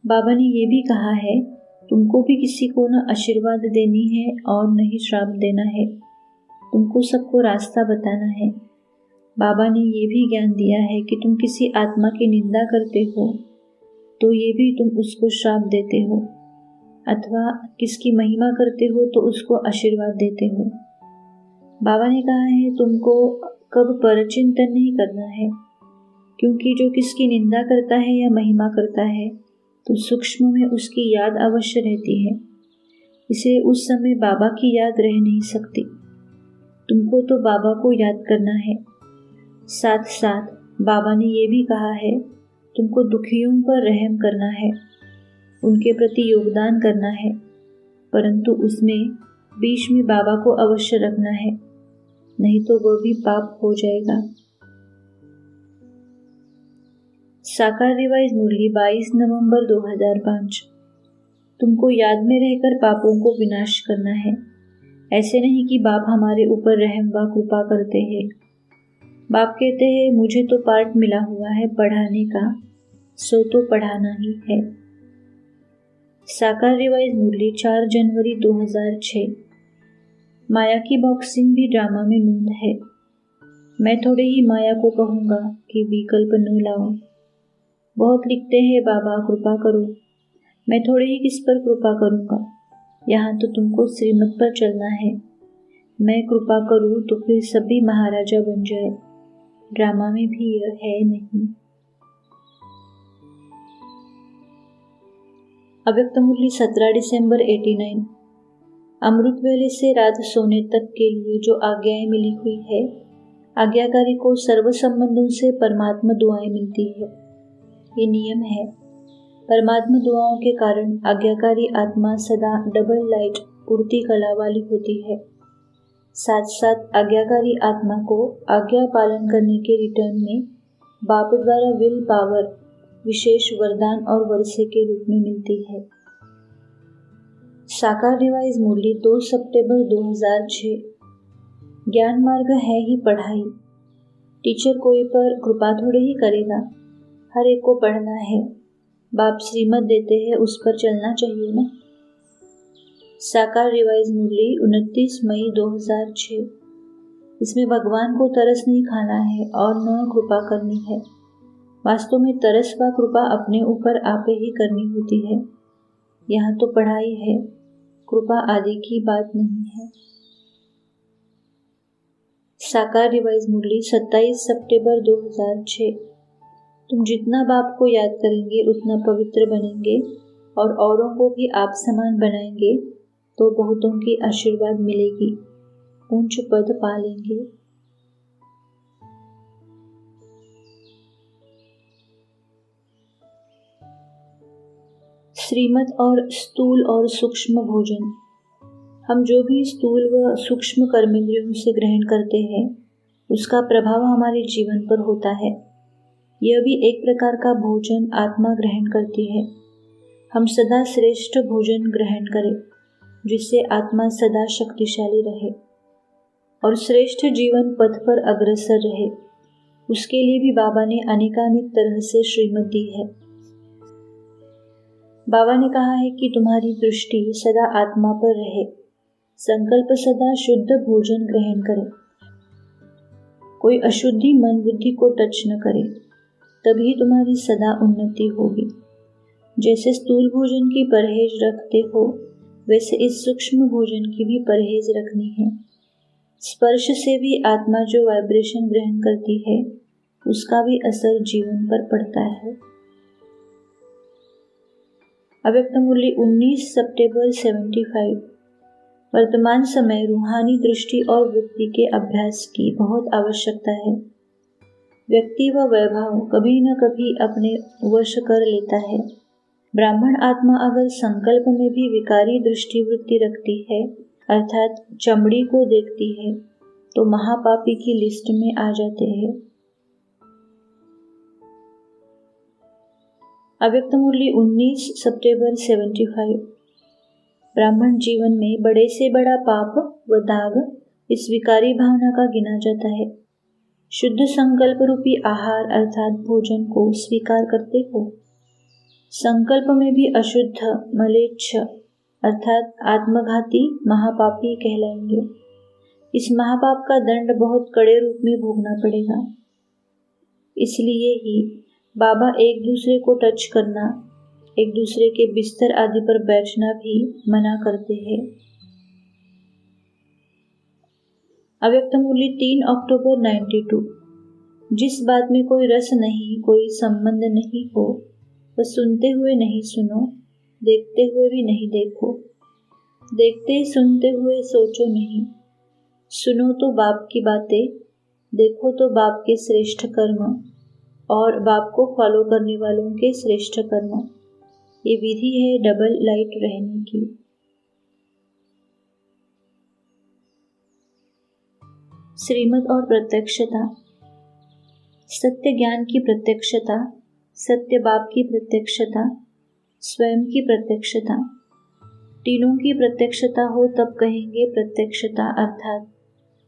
बाबा ने ये भी कहा है तुमको भी किसी को न आशीर्वाद देनी है और न ही श्राप देना है। तुमको सबको रास्ता बताना है। बाबा ने ये भी ज्ञान दिया है कि तुम किसी आत्मा की निंदा करते हो तो ये भी तुम उसको श्राप देते हो, अथवा किसकी महिमा करते हो तो उसको आशीर्वाद देते हो। बाबा ने कहा है तुमको कब परचिंतन नहीं करना है, क्योंकि जो किसकी निंदा करता है या महिमा करता है तो सूक्ष्म में उसकी याद अवश्य रहती है, इसे उस समय बाबा की याद रह नहीं सकती। तुमको तो बाबा को याद करना है। साथ साथ बाबा ने ये भी कहा है तुमको दुखियों पर रहम करना है, उनके प्रति योगदान करना है, परंतु उसमें बीच में बाबा को अवश्य रखना है, नहीं तो वह भी पाप हो जाएगा। साकार रिवाइज मुरली 22 नवंबर 2005। तुमको याद में रहकर पापों को विनाश करना है। ऐसे नहीं कि बाप हमारे ऊपर रहम व कृपा करते हैं। बाप कहते हैं मुझे तो पार्ट मिला हुआ है पढ़ाने का, सो तो पढ़ाना ही है। साकार रिवाइज मुरली 4 जनवरी 2006। माया की बॉक्सिंग भी ड्रामा में नूंद है। मैं थोड़े ही माया को कहूँगा कि विकल्प न लाओ। बहुत लिखते हैं बाबा कृपा करो, मैं थोड़े ही किस पर कृपा करूँगा। यहाँ तो तुमको श्रीमत पर चलना है। मैं कृपा करूँ तो फिर सभी महाराजा बन जाए, ड्रामा में भी यह है नहीं। अव्यक्त मुरली 17 दिसंबर 89। अमृत वेले से रात सोने तक के लिए जो आज्ञाएं मिली हुई है, आज्ञाकारी को सर्व संबंधों से परमात्मा दुआएं मिलती है। ये नियम है। परमात्मा दुआओं के कारण आज्ञाकारी आत्मा सदा डबल लाइट उड़ती कला वाली होती है। साथ साथ आज्ञाकारी आत्मा को आज्ञा पालन करने के रिटर्न में बाप द्वारा विल पावर विशेष वरदान और वर्षे के रूप में मिलती है। साकार रिवाइज मुरली 2 सितंबर 2006। ज्ञान मार्ग है ही पढ़ाई। टीचर कोई पर कृपा थोड़े ही करेगा, हर एक को पढ़ना है। बाप श्रीमत देते हैं, उस पर चलना चाहिए ना। साकार रिवाइज मुरली 29 मई 2006। इसमें भगवान को तरस नहीं खाना है और न कृपा करनी है। वास्तव में तरस व कृपा अपने ऊपर आपे ही करनी होती है। यहाँ तो पढ़ाई है, कृपा आदि की बात नहीं है। साकार रिवाइज मुरली 27 सितंबर 2006। तुम जितना बाप को याद करेंगे उतना पवित्र बनेंगे और औरों को भी आप समान बनाएंगे तो बहुतों की आशीर्वाद मिलेगी, ऊंच पद पा लेंगे। श्रीमत और स्थूल और सूक्ष्म भोजन। हम जो भी स्थूल व सूक्ष्म कर्मेंद्रियों से ग्रहण करते हैं उसका प्रभाव हमारे जीवन पर होता है। यह भी एक प्रकार का भोजन आत्मा ग्रहण करती है। हम सदा श्रेष्ठ भोजन ग्रहण करें जिससे आत्मा सदा शक्तिशाली रहे और श्रेष्ठ जीवन पथ पर अग्रसर रहे। उसके लिए भी बाबा ने अनेकानेक तरह से श्रीमत दी है। बाबा ने कहा है कि तुम्हारी दृष्टि सदा आत्मा पर रहे, संकल्प सदा शुद्ध भोजन ग्रहण करे, कोई अशुद्धि मन बुद्धि को टच न करे, तभी तुम्हारी सदा उन्नति होगी। जैसे स्थूल भोजन की परहेज रखते हो वैसे इस सूक्ष्म भोजन की भी परहेज रखनी है। स्पर्श से भी आत्मा जो वाइब्रेशन ग्रहण करती है उसका भी असर जीवन पर पड़ता है। अव्यक्त मुरली 19 सितंबर 75। वर्तमान समय रूहानी दृष्टि और वृत्ति के अभ्यास की बहुत आवश्यकता है। व्यक्ति व वैभव कभी न कभी अपने वश कर लेता है। ब्राह्मण आत्मा अगर संकल्प में भी विकारी दृष्टि वृत्ति रखती है, अर्थात चमड़ी को देखती है, तो महापापी की लिस्ट में आ जाते हैं। अव्यक्त मुरली 19 सितंबर 75। ब्राह्मण जीवन में बड़े से बड़ा पाप व दाग इस विकारी भावना का गिना जाता है। शुद्ध संकल्प रूपी आहार अर्थात भोजन को स्वीकार करते हो। संकल्प में भी अशुद्ध, मलेच्छ अर्थात आत्मघाती महापापी कहलाएंगे। इस महापाप का दंड बहुत कड़े रूप में भोगना पड़ेगा। इसलिए ही बाबा एक दूसरे को टच करना, एक दूसरे के बिस्तर आदि पर बैठना भी मना करते हैं। अव्यक्त मूल्य 3 अक्टूबर 92। जिस बात में कोई रस नहीं, कोई संबंध नहीं हो, वह सुनते हुए नहीं सुनो, देखते हुए भी नहीं देखो। देखते सुनते हुए सोचो नहीं। सुनो तो बाप की बातें, देखो तो बाप के श्रेष्ठ कर्म और बाप को फॉलो करने वालों के श्रेष्ठ कर्म। ये विधि है डबल लाइट रहने की। श्रीमत और प्रत्यक्षता। सत्य ज्ञान की प्रत्यक्षता, सत्य बाप की प्रत्यक्षता, स्वयं की प्रत्यक्षता। तीनों की प्रत्यक्षता हो तब कहेंगे प्रत्यक्षता, अर्थात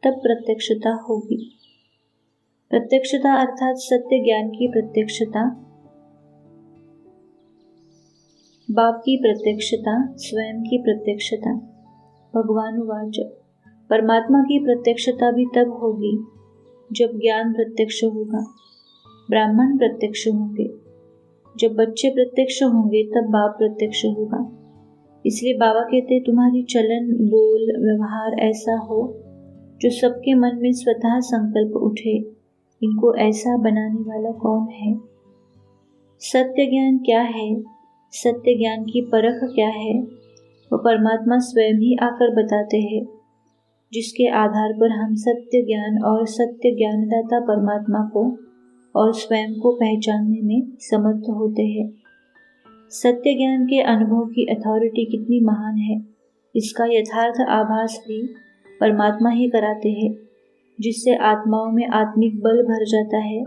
तब प्रत्यक्षता होगी। प्रत्यक्षता अर्थात सत्य ज्ञान की प्रत्यक्षता, बाप की प्रत्यक्षता, स्वयं की प्रत्यक्षता। भगवान वाच, परमात्मा की प्रत्यक्षता भी तब होगी जब ज्ञान प्रत्यक्ष होगा, ब्राह्मण प्रत्यक्ष होंगे। जब बच्चे प्रत्यक्ष होंगे तब बाप प्रत्यक्ष होगा। इसलिए बाबा कहते तुम्हारी चलन, बोल, व्यवहार ऐसा हो जो सबके मन में स्वतः संकल्प उठे, इनको ऐसा बनाने वाला कौन है। सत्य ज्ञान क्या है, सत्य ज्ञान की परख क्या है, वो परमात्मा स्वयं ही आकर बताते हैं, जिसके आधार पर हम सत्य ज्ञान और सत्य ज्ञानदाता परमात्मा को और स्वयं को पहचानने में समर्थ होते हैं। सत्य ज्ञान के अनुभव की अथॉरिटी कितनी महान है, इसका यथार्थ आभास भी परमात्मा ही कराते हैं, जिससे आत्माओं में आत्मिक बल भर जाता है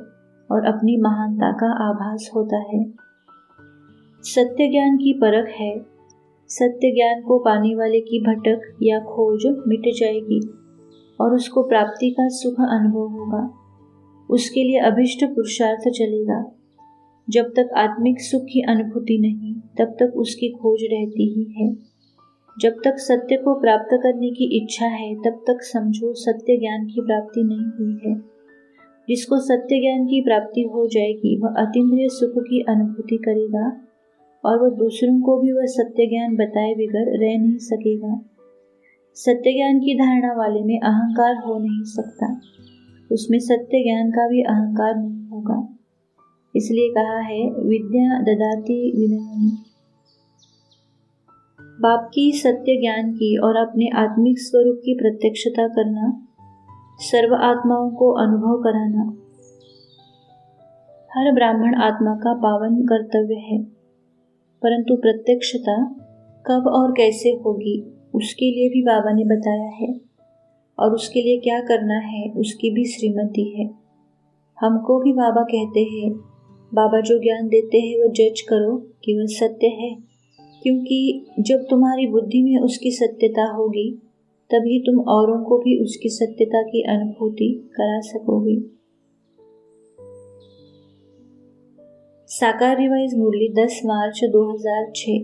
और अपनी महानता का आभास होता है। सत्य ज्ञान की परख है। सत्य ज्ञान को पाने वाले की भटक या खोज मिट जाएगी और उसको प्राप्ति का सुख अनुभव होगा। उसके लिए अभिष्ट पुरुषार्थ चलेगा। जब तक आत्मिक सुख की अनुभूति नहीं, तब तक उसकी खोज रहती ही है। जब तक सत्य को प्राप्त करने की इच्छा है, तब तक समझो सत्य ज्ञान की प्राप्ति नहीं हुई है। जिसको सत्य ज्ञान की प्राप्ति हो जाएगी, वह अतीन्द्रिय सुख की अनुभूति करेगा और वह दूसरों को भी वह सत्य ज्ञान बताए बगैर रह नहीं सकेगा। सत्य ज्ञान की धारणा वाले में अहंकार हो नहीं सकता, उसमें सत्य ज्ञान का भी अहंकार नहीं होगा। इसलिए कहा है विद्या ददाति विनयनी। बाप की सत्य ज्ञान की और अपने आत्मिक स्वरूप की प्रत्यक्षता करना, सर्व आत्माओं को अनुभव कराना, हर ब्राह्मण आत्मा का पावन कर्तव्य है। परंतु प्रत्यक्षता कब और कैसे होगी, उसके लिए भी बाबा ने बताया है और उसके लिए क्या करना है उसकी भी श्रीमती है। हमको भी बाबा कहते हैं, बाबा जो ज्ञान देते हैं वह जज करो कि वह सत्य है, क्योंकि जब तुम्हारी बुद्धि में उसकी सत्यता होगी तभी तुम औरों को भी उसकी सत्यता की अनुभूति करा सकोगे। साकार रिवाइज मुरली 10 मार्च 2006।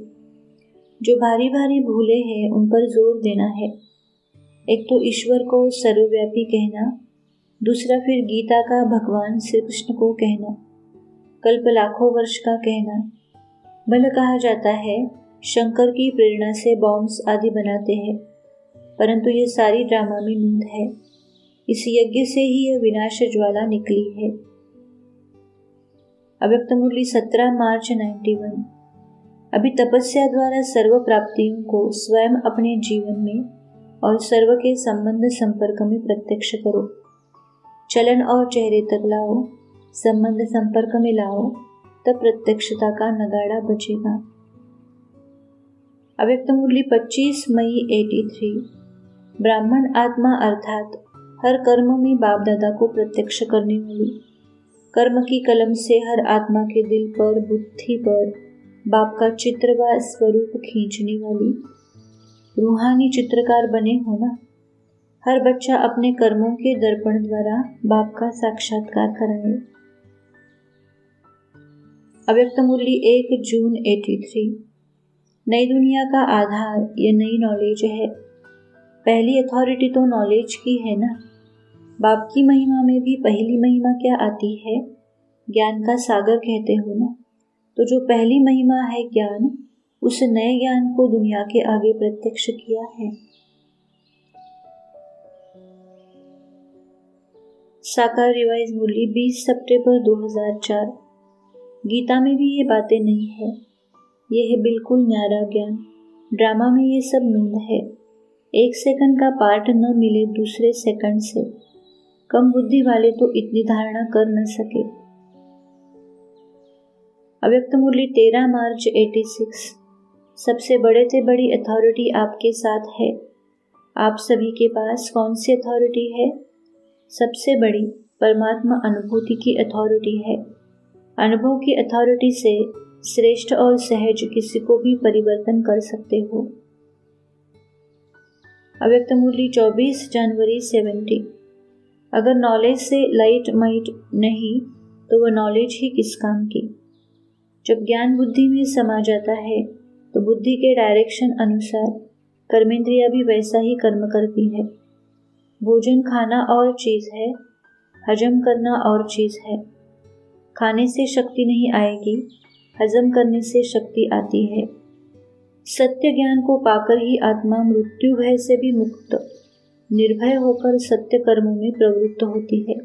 जो भारी भारी भूले हैं उन पर जोर देना है। एक तो ईश्वर को सर्वव्यापी कहना, दूसरा फिर गीता का भगवान श्री कृष्ण को कहना, कल्प लाखों वर्ष का कहना। भले कहा जाता है शंकर की प्रेरणा से बॉम्ब्स आदि बनाते हैं, परंतु ये सारी ड्रामा में नूंद है। इस यज्ञ से ही यह विनाश ज्वाला निकली है। अव्यक्त मुरली 17 मार्च 91। अभी तपस्या द्वारा सर्व प्राप्तियों को स्वयं अपने जीवन में और सर्व के संबंध संपर्क में प्रत्यक्ष करो। चलन और चेहरे तक लाओ, संबंध संपर्क में लाओ, तब प्रत्यक्षता का नगाड़ा बजेगा। अव्यक्त मुरली 25 मई 83। ब्राह्मण आत्मा अर्थात हर कर्म में बाप दादा को प्रत्यक्ष करने वाली, कर्म की कलम से हर आत्मा के दिल पर, बुद्धि पर बाप का चित्र व स्वरूप खींचने वाली रूहानी चित्रकार बने हो ना। हर बच्चा अपने कर्मों के दर्पण द्वारा बाप का साक्षात्कार कराए। अव्यक्त मूल्य 1 जून 83। नई दुनिया का आधार ये नई नॉलेज है। पहली अथॉरिटी तो नॉलेज की है ना। बाप की महिमा में भी पहली महिमा क्या आती है? ज्ञान का सागर कहते हो ना। तो जो पहली महिमा है ज्ञान, उस नए ज्ञान को दुनिया के आगे प्रत्यक्ष किया है। साकार रिवाइज मूल्य 20 सितंबर 2004। गीता में भी ये बातें नहीं है। ये है बिल्कुल न्यारा ज्ञान। ड्रामा में ये सब नूंद है। 1 सेकंड का पार्ट न मिले दूसरे सेकंड से। कम बुद्धि वाले तो इतनी धारणा कर न सके। अव्यक्त मूल्य 13 मार्च 86। सबसे बड़े से बड़ी अथॉरिटी आपके साथ है। आप सभी के पास कौन सी अथॉरिटी है? सबसे बड़ी परमात्मा अनुभूति की अथॉरिटी है। अनुभव की अथॉरिटी से श्रेष्ठ और सहज किसी को भी परिवर्तन कर सकते हो। अव्यक्त मूल्य 24 जनवरी 70। अगर नॉलेज से लाइट माइट नहीं तो वह नॉलेज ही किस काम की। जब ज्ञान बुद्धि में समा जाता है तो बुद्धि के डायरेक्शन अनुसार कर्मेंद्रिया भी वैसा ही कर्म करती है। भोजन खाना और चीज है, हजम करना और चीज है। खाने से शक्ति नहीं आएगी, हजम करने से शक्ति आती है। सत्य ज्ञान को पाकर ही आत्मा मृत्यु भय से भी मुक्त, निर्भय होकर सत्य कर्मों में प्रवृत्त होती है।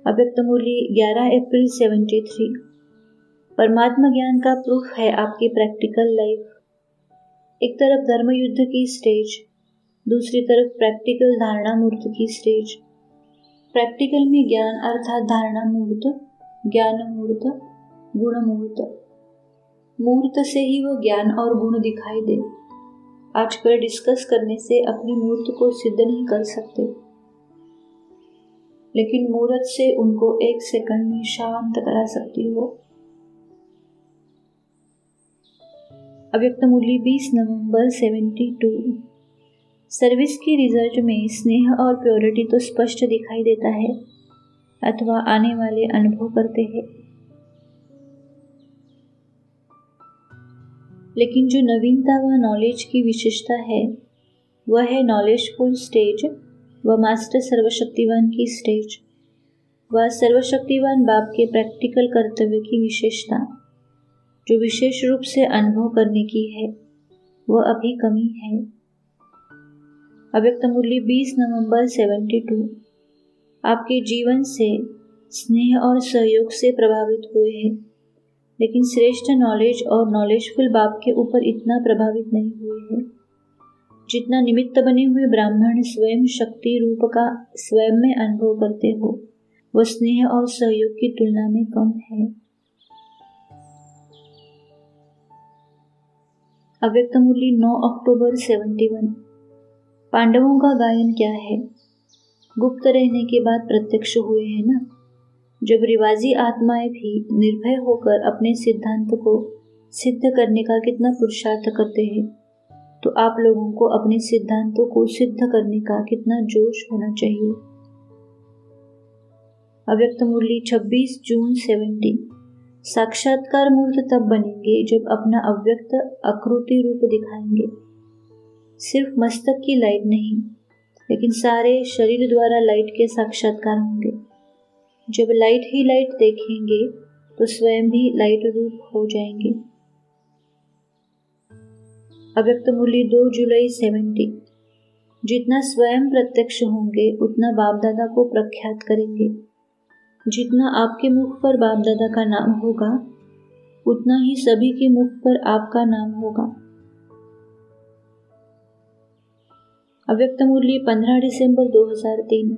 अव्यक्त मूल्य 11 अप्रैल 73। परमात्मा ज्ञान का प्रूफ है आपकी प्रैक्टिकल लाइफ। एक तरफ धर्म युद्ध की स्टेज, दूसरी तरफ प्रैक्टिकल धारणा मूर्त की स्टेज। प्रैक्टिकल में ज्ञान अर्थात धारणा मूर्त, ज्ञान मूर्त, गुण मूर्त। मूर्त से ही वह ज्ञान और गुण दिखाई दे। आजकल डिस्कस करने से अपनी मूर्त को सिद्ध नहीं कर सकते, लेकिन मूर्त से उनको 1 सेकंड में शांत करा सकती हो। अव्यक्त मूल्य 20 नवंबर 72। सर्विस की रिजल्ट में स्नेह और प्योरिटी तो स्पष्ट दिखाई देता है, अथवा आने वाले अनुभव करते हैं। लेकिन जो नवीनता व नॉलेज की विशेषता है वह है नॉलेजफुल स्टेज व मास्टर सर्वशक्तिवान की स्टेज। वह सर्वशक्तिवान बाप के प्रैक्टिकल कर्तव्य की विशेषता जो विशेष रूप से अनुभव करने की है, वह अभी कमी है। अव्यक्त मूल्य 20 नवंबर 72। आपके जीवन से स्नेह और सहयोग से प्रभावित हुए हैं, लेकिन श्रेष्ठ नॉलेज और नॉलेजफुल बाप के ऊपर इतना प्रभावित नहीं हुए हैं जितना निमित्त बने हुए ब्राह्मण स्वयं शक्ति रूप का स्वयं में अनुभव करते हो, वह स्नेह और सहयोग की तुलना में कम है। अव्यक्त मूल्य 9 अक्टूबर 71। पांडवों का गायन क्या है? गुप्त रहने के बाद प्रत्यक्ष हुए हैं ना। जब रिवाजी आत्माएं भी निर्भय होकर अपने सिद्धांत को सिद्ध करने का कितना पुरुषार्थ करते हैं, तो आप लोगों को अपने सिद्धांतों को सिद्ध करने का कितना जोश होना चाहिए। अव्यक्त मूल्य 26 जून 70। साक्षात्कार मूर्त तब बनेंगे जब अपना अव्यक्त आकृति रूप दिखाएंगे। सिर्फ मस्तक की लाइट नहीं, लेकिन सारे शरीर द्वारा लाइट के साक्षात्कार होंगे। जब लाइट ही लाइट देखेंगे तो स्वयं भी लाइट रूप हो जाएंगे। अव्यक्त मूल्य 2 जुलाई 70। जितना स्वयं प्रत्यक्ष होंगे उतना बाप दादा को प्रख्यात करेंगे। जितना आपके मुख पर बाप दादा का नाम होगा उतना ही सभी के मुख पर आपका नाम होगा। अव्यक्त मूल्य 15 दिसंबर 2003।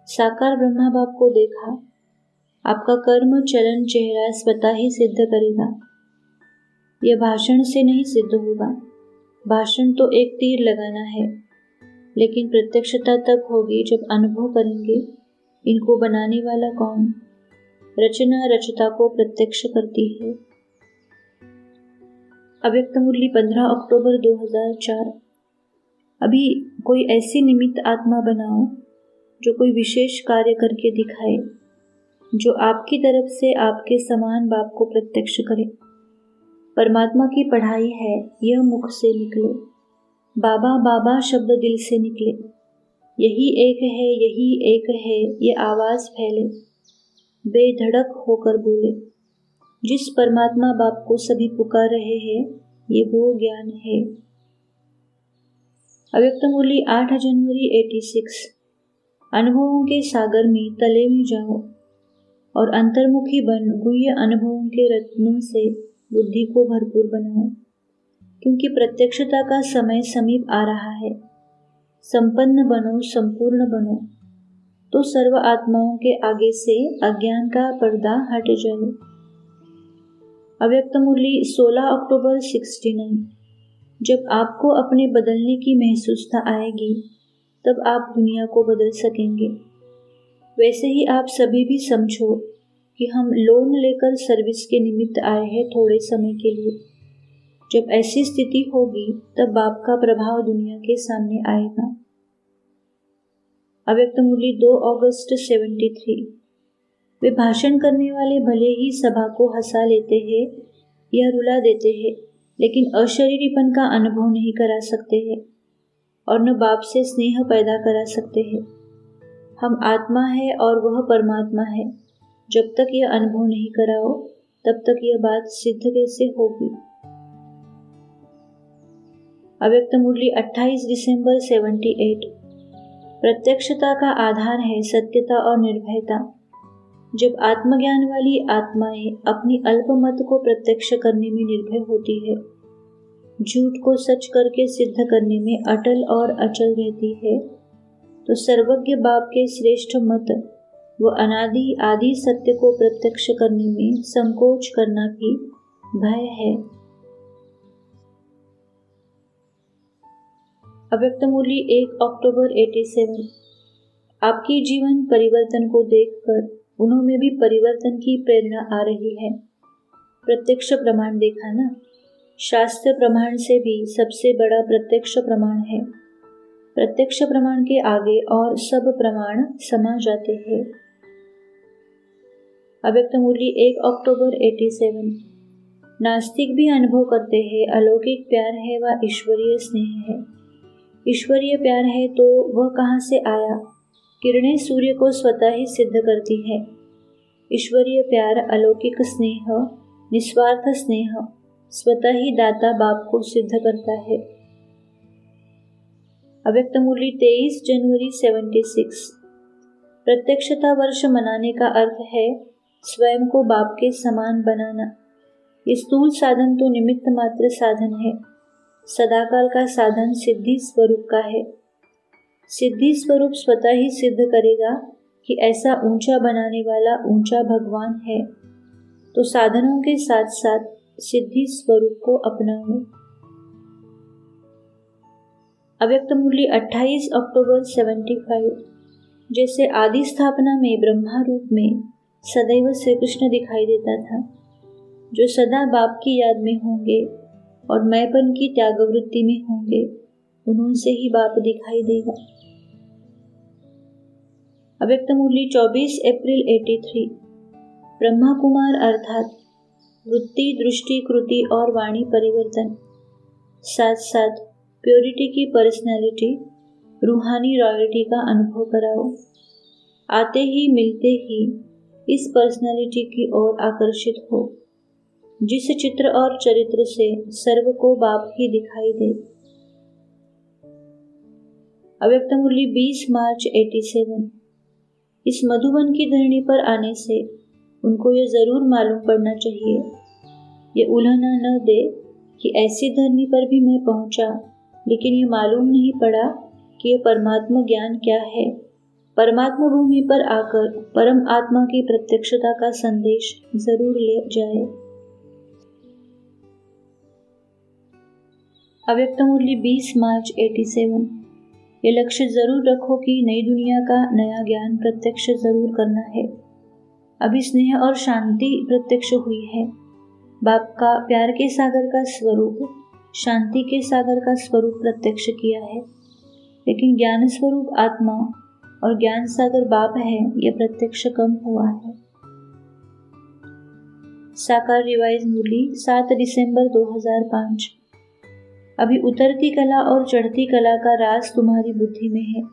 साकार ब्रह्मा बाप को देखा। आपका कर्म चलन चेहरा स्वतः ही सिद्ध करेगा। यह भाषण से नहीं सिद्ध होगा। भाषण तो एक तीर लगाना है, लेकिन प्रत्यक्षता तब होगी जब अनुभव करेंगे इनको बनाने वाला कौन। रचना रचता को प्रत्यक्ष करती है। अव्यक्त मूल्य 15 अक्टूबर 2004। अभी कोई ऐसी निमित्त आत्मा बनाओ जो कोई विशेष कार्य करके दिखाए। जो आपकी तरफ से आपके समान बाप को प्रत्यक्ष करे। परमात्मा की पढ़ाई है, यह मुख से निकले। बाबा बाबा शब्द दिल से निकले। यही एक है, यही एक है, ये आवाज फैले, बेधड़क होकर बोले। जिस परमात्मा बाप को सभी पुकार रहे हैं, ये वो ज्ञान है। अव्यक्त मुरली 8 जनवरी 86। अनुभवों के सागर में तले में जाओ और अंतर्मुखी बन गुह्य अनुभवों के रत्नों से बुद्धि को भरपूर बनाओ, क्योंकि प्रत्यक्षता का समय समीप आ रहा है। संपन्न बनो, संपूर्ण बनो, तो सर्व आत्माओं के आगे से अज्ञान का पर्दा हट जाए। अव्यक्त मुरली 16 अक्टूबर 69। जब आपको अपने बदलने की महसूसता आएगी, तब आप दुनिया को बदल सकेंगे। वैसे ही आप सभी भी समझो कि हम लोन लेकर सर्विस के निमित्त आए हैं थोड़े समय के लिए। जब ऐसी स्थिति होगी, तब बाप का प्रभाव दुनिया के सामने आएगा। अव्यक्त मुरली 2 अगस्त 73। वे भाषण करने वाले भले ही सभा को हंसा लेते हैं या रुला देते हैं, लेकिन अशरीरीपन का अनुभव नहीं करा सकते हैं और न बाप से स्नेह पैदा करा सकते हैं। हम आत्मा है और वह परमात्मा है। जब तक यह अनुभव नहीं कराओ, तब तक यह बात सिद्ध कैसे होगी। अव्यक्त मुरली 28 दिसंबर 78। प्रत्यक्षता का आधार है सत्यता और निर्भयता। जब आत्मज्ञान वाली आत्माएं अपनी अल्पमत को प्रत्यक्ष करने में निर्भय होती है, झूठ को सच करके सिद्ध करने में अटल और अचल रहती है, तो सर्वज्ञ बाप के श्रेष्ठ मत व अनादि आदि सत्य को प्रत्यक्ष करने में संकोच करना भी भय है। अव्यक्त मुरली 1 अक्टूबर 87। आपकी जीवन परिवर्तन को देखकर उन्होंने भी परिवर्तन की प्रेरणा आ रही है। प्रत्यक्ष प्रमाण देखा ना? शास्त्र प्रमाण से भी सबसे बड़ा प्रत्यक्ष प्रमाण है। प्रत्यक्ष प्रमाण के आगे और सब प्रमाण समा जाते हैं। अव्यक्त मुरली 1 अक्टूबर 87। नास्तिक भी अनुभव करते हैं अलौकिक प्यार है व ईश्वरीय स्नेह है। ईश्वरीय प्यार है तो वह कहाँ से आया? किरणें सूर्य को स्वतः ही सिद्ध करती है। ईश्वरीय प्यार, अलौकिक स्नेह, निस्वार्थ स्नेह स्वतः ही दाता बाप को सिद्ध करता है। अव्यक्त मुरली 23 जनवरी 76। प्रत्यक्षता वर्ष मनाने का अर्थ है स्वयं को बाप के समान बनाना। ये स्थूल साधन तो निमित्त मात्र साधन है। सदाकाल का साधन सिद्धि स्वरूप का है। सिद्धि स्वरूप स्वतः ही सिद्ध करेगा कि ऐसा ऊंचा बनाने वाला ऊंचा भगवान है, तो साधनों के साथ साथ सिद्धि स्वरूप को अपनाओ। अव्यक्त मुरली 28 अक्टूबर 75। जैसे आदि स्थापना में ब्रह्मा रूप में सदैव श्री कृष्ण दिखाई देता था, जो सदा बाप की याद में होंगे और मैंपन की त्यागवृत्ति में होंगे, उनसे ही बाप दिखाई देगा। अव्यक्त मुरली 24 अप्रैल 83। ब्रह्मा कुमार अर्थात वृत्ति, दृष्टि, कृति और वाणी परिवर्तन, साथ साथ प्योरिटी की पर्सनैलिटी, रूहानी रॉयल्टी का अनुभव कराओ। आते ही मिलते ही इस पर्सनैलिटी की ओर आकर्षित हो, जिस चित्र और चरित्र से सर्व को बाप ही दिखाई दे। अव्यक्त मुरली 20 मार्च 87। इस मधुबन की धरणी पर आने से उनको ये जरूर मालूम पड़ना चाहिए, ये उल्हना न दे कि ऐसी धरणी पर भी मैं पहुंचा, लेकिन ये मालूम नहीं पड़ा कि ये परमात्मा ज्ञान क्या है। परमात्मा भूमि पर आकर परम आत्मा की प्रत्यक्षता का संदेश जरूर ले जाए। अव्यक्त मुरली 20 मार्च 87। ये लक्ष्य जरूर रखो कि नई दुनिया का नया ज्ञान प्रत्यक्ष जरूर करना है। अभी स्नेह और शांति प्रत्यक्ष हुई है। बाप का प्यार के सागर का स्वरूप, शांति के सागर का स्वरूप प्रत्यक्ष किया है, लेकिन ज्ञान स्वरूप आत्मा और ज्ञान सागर बाप है, यह प्रत्यक्ष कम हुआ है। साकार रिवाइज मुरली 7 दिसंबर 2005। अभी उतरती कला और चढ़ती कला का राज तुम्हारी बुद्धि में है।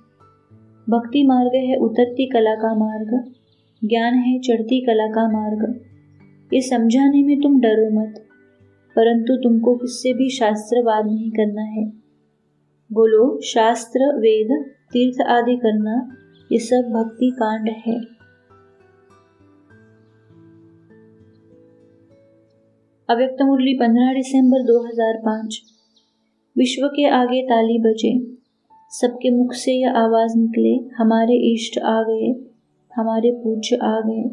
भक्ति मार्ग है उतरती कला का मार्ग, ज्ञान है चढ़ती कला का मार्ग। ये समझाने में तुम डरो मत, परंतु तुमको किससे भी शास्त्रवाद नहीं करना है। बोलो शास्त्र वेद तीर्थ आदि करना, ये सब भक्ति कांड है। अव्यक्त मुरली 15 दिसंबर 2005। विश्व के आगे ताली बजे, सबके मुख से यह आवाज निकले, हमारे इष्ट आ गए, हमारे पूज्य आ गए।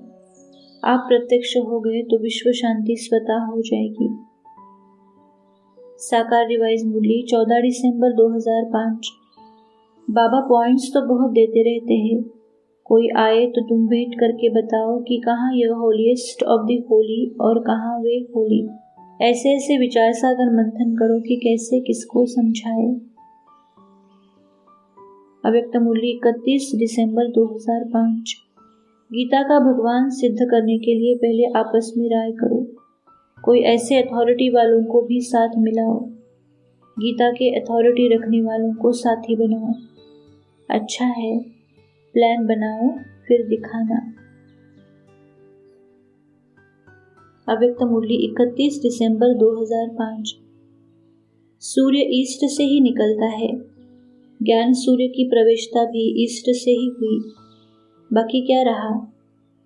आप प्रत्यक्ष हो गए तो विश्व शांति स्वतः हो जाएगी। साकार रिवाइज मुरली 14 दिसंबर 2005। बाबा पॉइंट्स तो बहुत देते रहते हैं, कोई आए तो तुम भेंट करके बताओ कि कहाँ यह होलीएस्ट ऑफ द होली और कहाँ वे होली। ऐसे ऐसे विचार सागर मंथन करो कि कैसे किसको समझाए। अव्यक्त मुरली 31 दिसंबर 2005। गीता का भगवान सिद्ध करने के लिए पहले आपस में राय करो, कोई ऐसे अथॉरिटी वालों को भी साथ मिलाओ। गीता के अथॉरिटी रखने वालों को साथी बनाओ। अच्छा है, प्लान बनाओ फिर दिखाना। अव्यक्त मुरली 31 दिसंबर 2005। सूर्य ईस्ट से ही निकलता है, ज्ञान सूर्य की प्रवेशता भी ईस्ट से ही हुई, बाकी क्या रहा।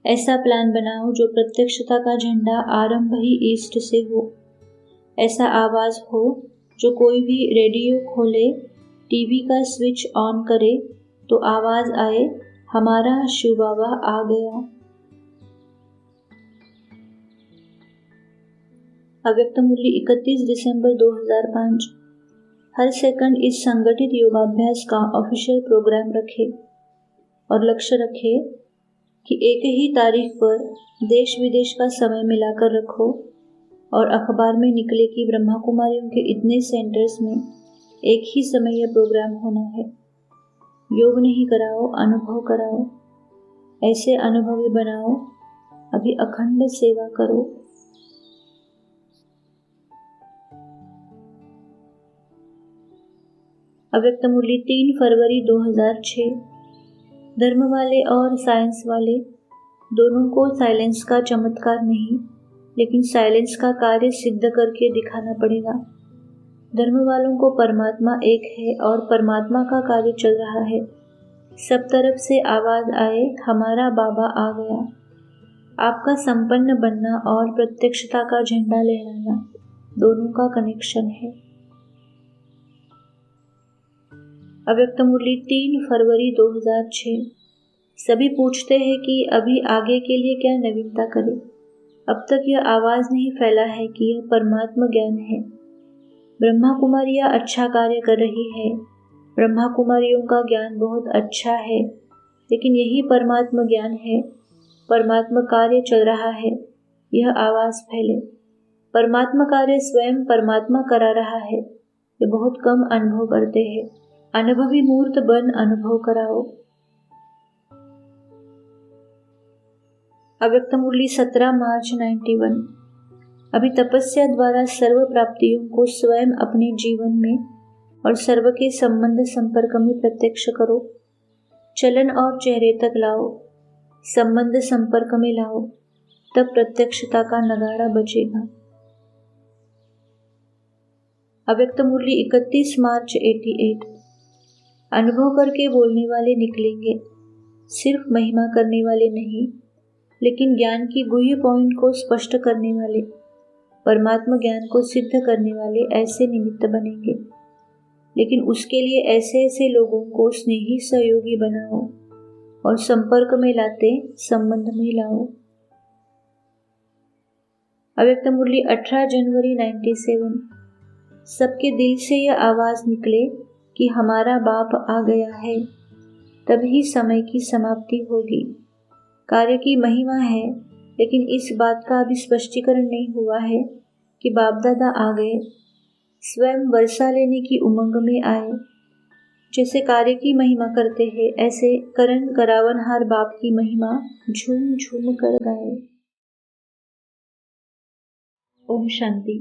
ऐसा प्लान बनाओ जो प्रत्यक्षता का झंडा आरंभ ही ईस्ट से हो। ऐसा आवाज हो जो कोई भी रेडियो खोले, टीवी का स्विच ऑन करे तो आवाज आए, हमारा शिव बाबा आ गया। अव्यक्त मुरली 31 दिसंबर 2005। हर सेकंड इस संगठित योगाभ्यास का ऑफिशियल प्रोग्राम रखे और लक्ष्य रखे कि एक ही तारीख पर देश विदेश का समय मिलाकर रखो और अखबार में निकले कि ब्रह्मा कुमारियों के इतने सेंटर्स में एक ही समय यह प्रोग्राम होना है। योग नहीं कराओ, अनुभव कराओ। ऐसे अनुभवी बनाओ, अभी अखंड सेवा करो। अव्यक्त मुरली 3 फरवरी 2006। धर्म वाले और साइंस वाले दोनों को साइलेंस का चमत्कार नहीं, लेकिन साइलेंस का कार्य सिद्ध करके दिखाना पड़ेगा। धर्म वालों को परमात्मा एक है और परमात्मा का कार्य चल रहा है। सब तरफ से आवाज आए, हमारा बाबा आ गया। आपका संपन्न बनना और प्रत्यक्षता का झंडा लहराना, दोनों का कनेक्शन है। अव्यक्त मुरली 3 फरवरी 2006। सभी पूछते हैं कि अभी आगे के लिए क्या नवीनता करें। अब तक यह आवाज नहीं फैला है कि यह परमात्मा ज्ञान है। ब्रह्मा कुमारियां अच्छा कार्य कर रही है, ब्रह्मा कुमारियों का ज्ञान बहुत अच्छा है, लेकिन यही परमात्मा ज्ञान है, परमात्मा कार्य चल रहा है, यह आवाज फैले। परमात्मा कार्य स्वयं परमात्मा करा रहा है, ये बहुत कम अनुभव करते हैं। अनुभवी मूर्त बन अनुभव कराओ। अव्यक्त मुरली 17 मार्च 91। अभी तपस्या द्वारा सर्व प्राप्तियों को स्वयं अपने जीवन में और सर्व के संबंध संपर्क में प्रत्यक्ष करो। चलन और चेहरे तक लाओ, संबंध संपर्क में लाओ, तब प्रत्यक्षता का नगाड़ा बजेगा। अव्यक्त मुरली 31 मार्च 88। अनुभव करके बोलने वाले निकलेंगे, सिर्फ महिमा करने वाले नहीं, लेकिन ज्ञान की गुह्य पॉइंट को स्पष्ट करने वाले, परमात्मा ज्ञान को सिद्ध करने वाले ऐसे निमित्त बनेंगे। लेकिन उसके लिए ऐसे ऐसे लोगों को स्नेही सहयोगी बनाओ और संपर्क में लाते संबंध में लाओ। अव्यक्त मुरली 18 जनवरी 97। सबके दिल से यह आवाज निकले कि हमारा बाप आ गया है, तभी समय की समाप्ति होगी। कार्य की महिमा है, लेकिन इस बात का अभी स्पष्टीकरण नहीं हुआ है कि बाप दादा आ गए, स्वयं वर्षा लेने की उमंग में आए। जैसे कार्य की महिमा करते हैं, ऐसे करण करावनहार बाप की महिमा झूम झूम कर गाए। ओम शांति।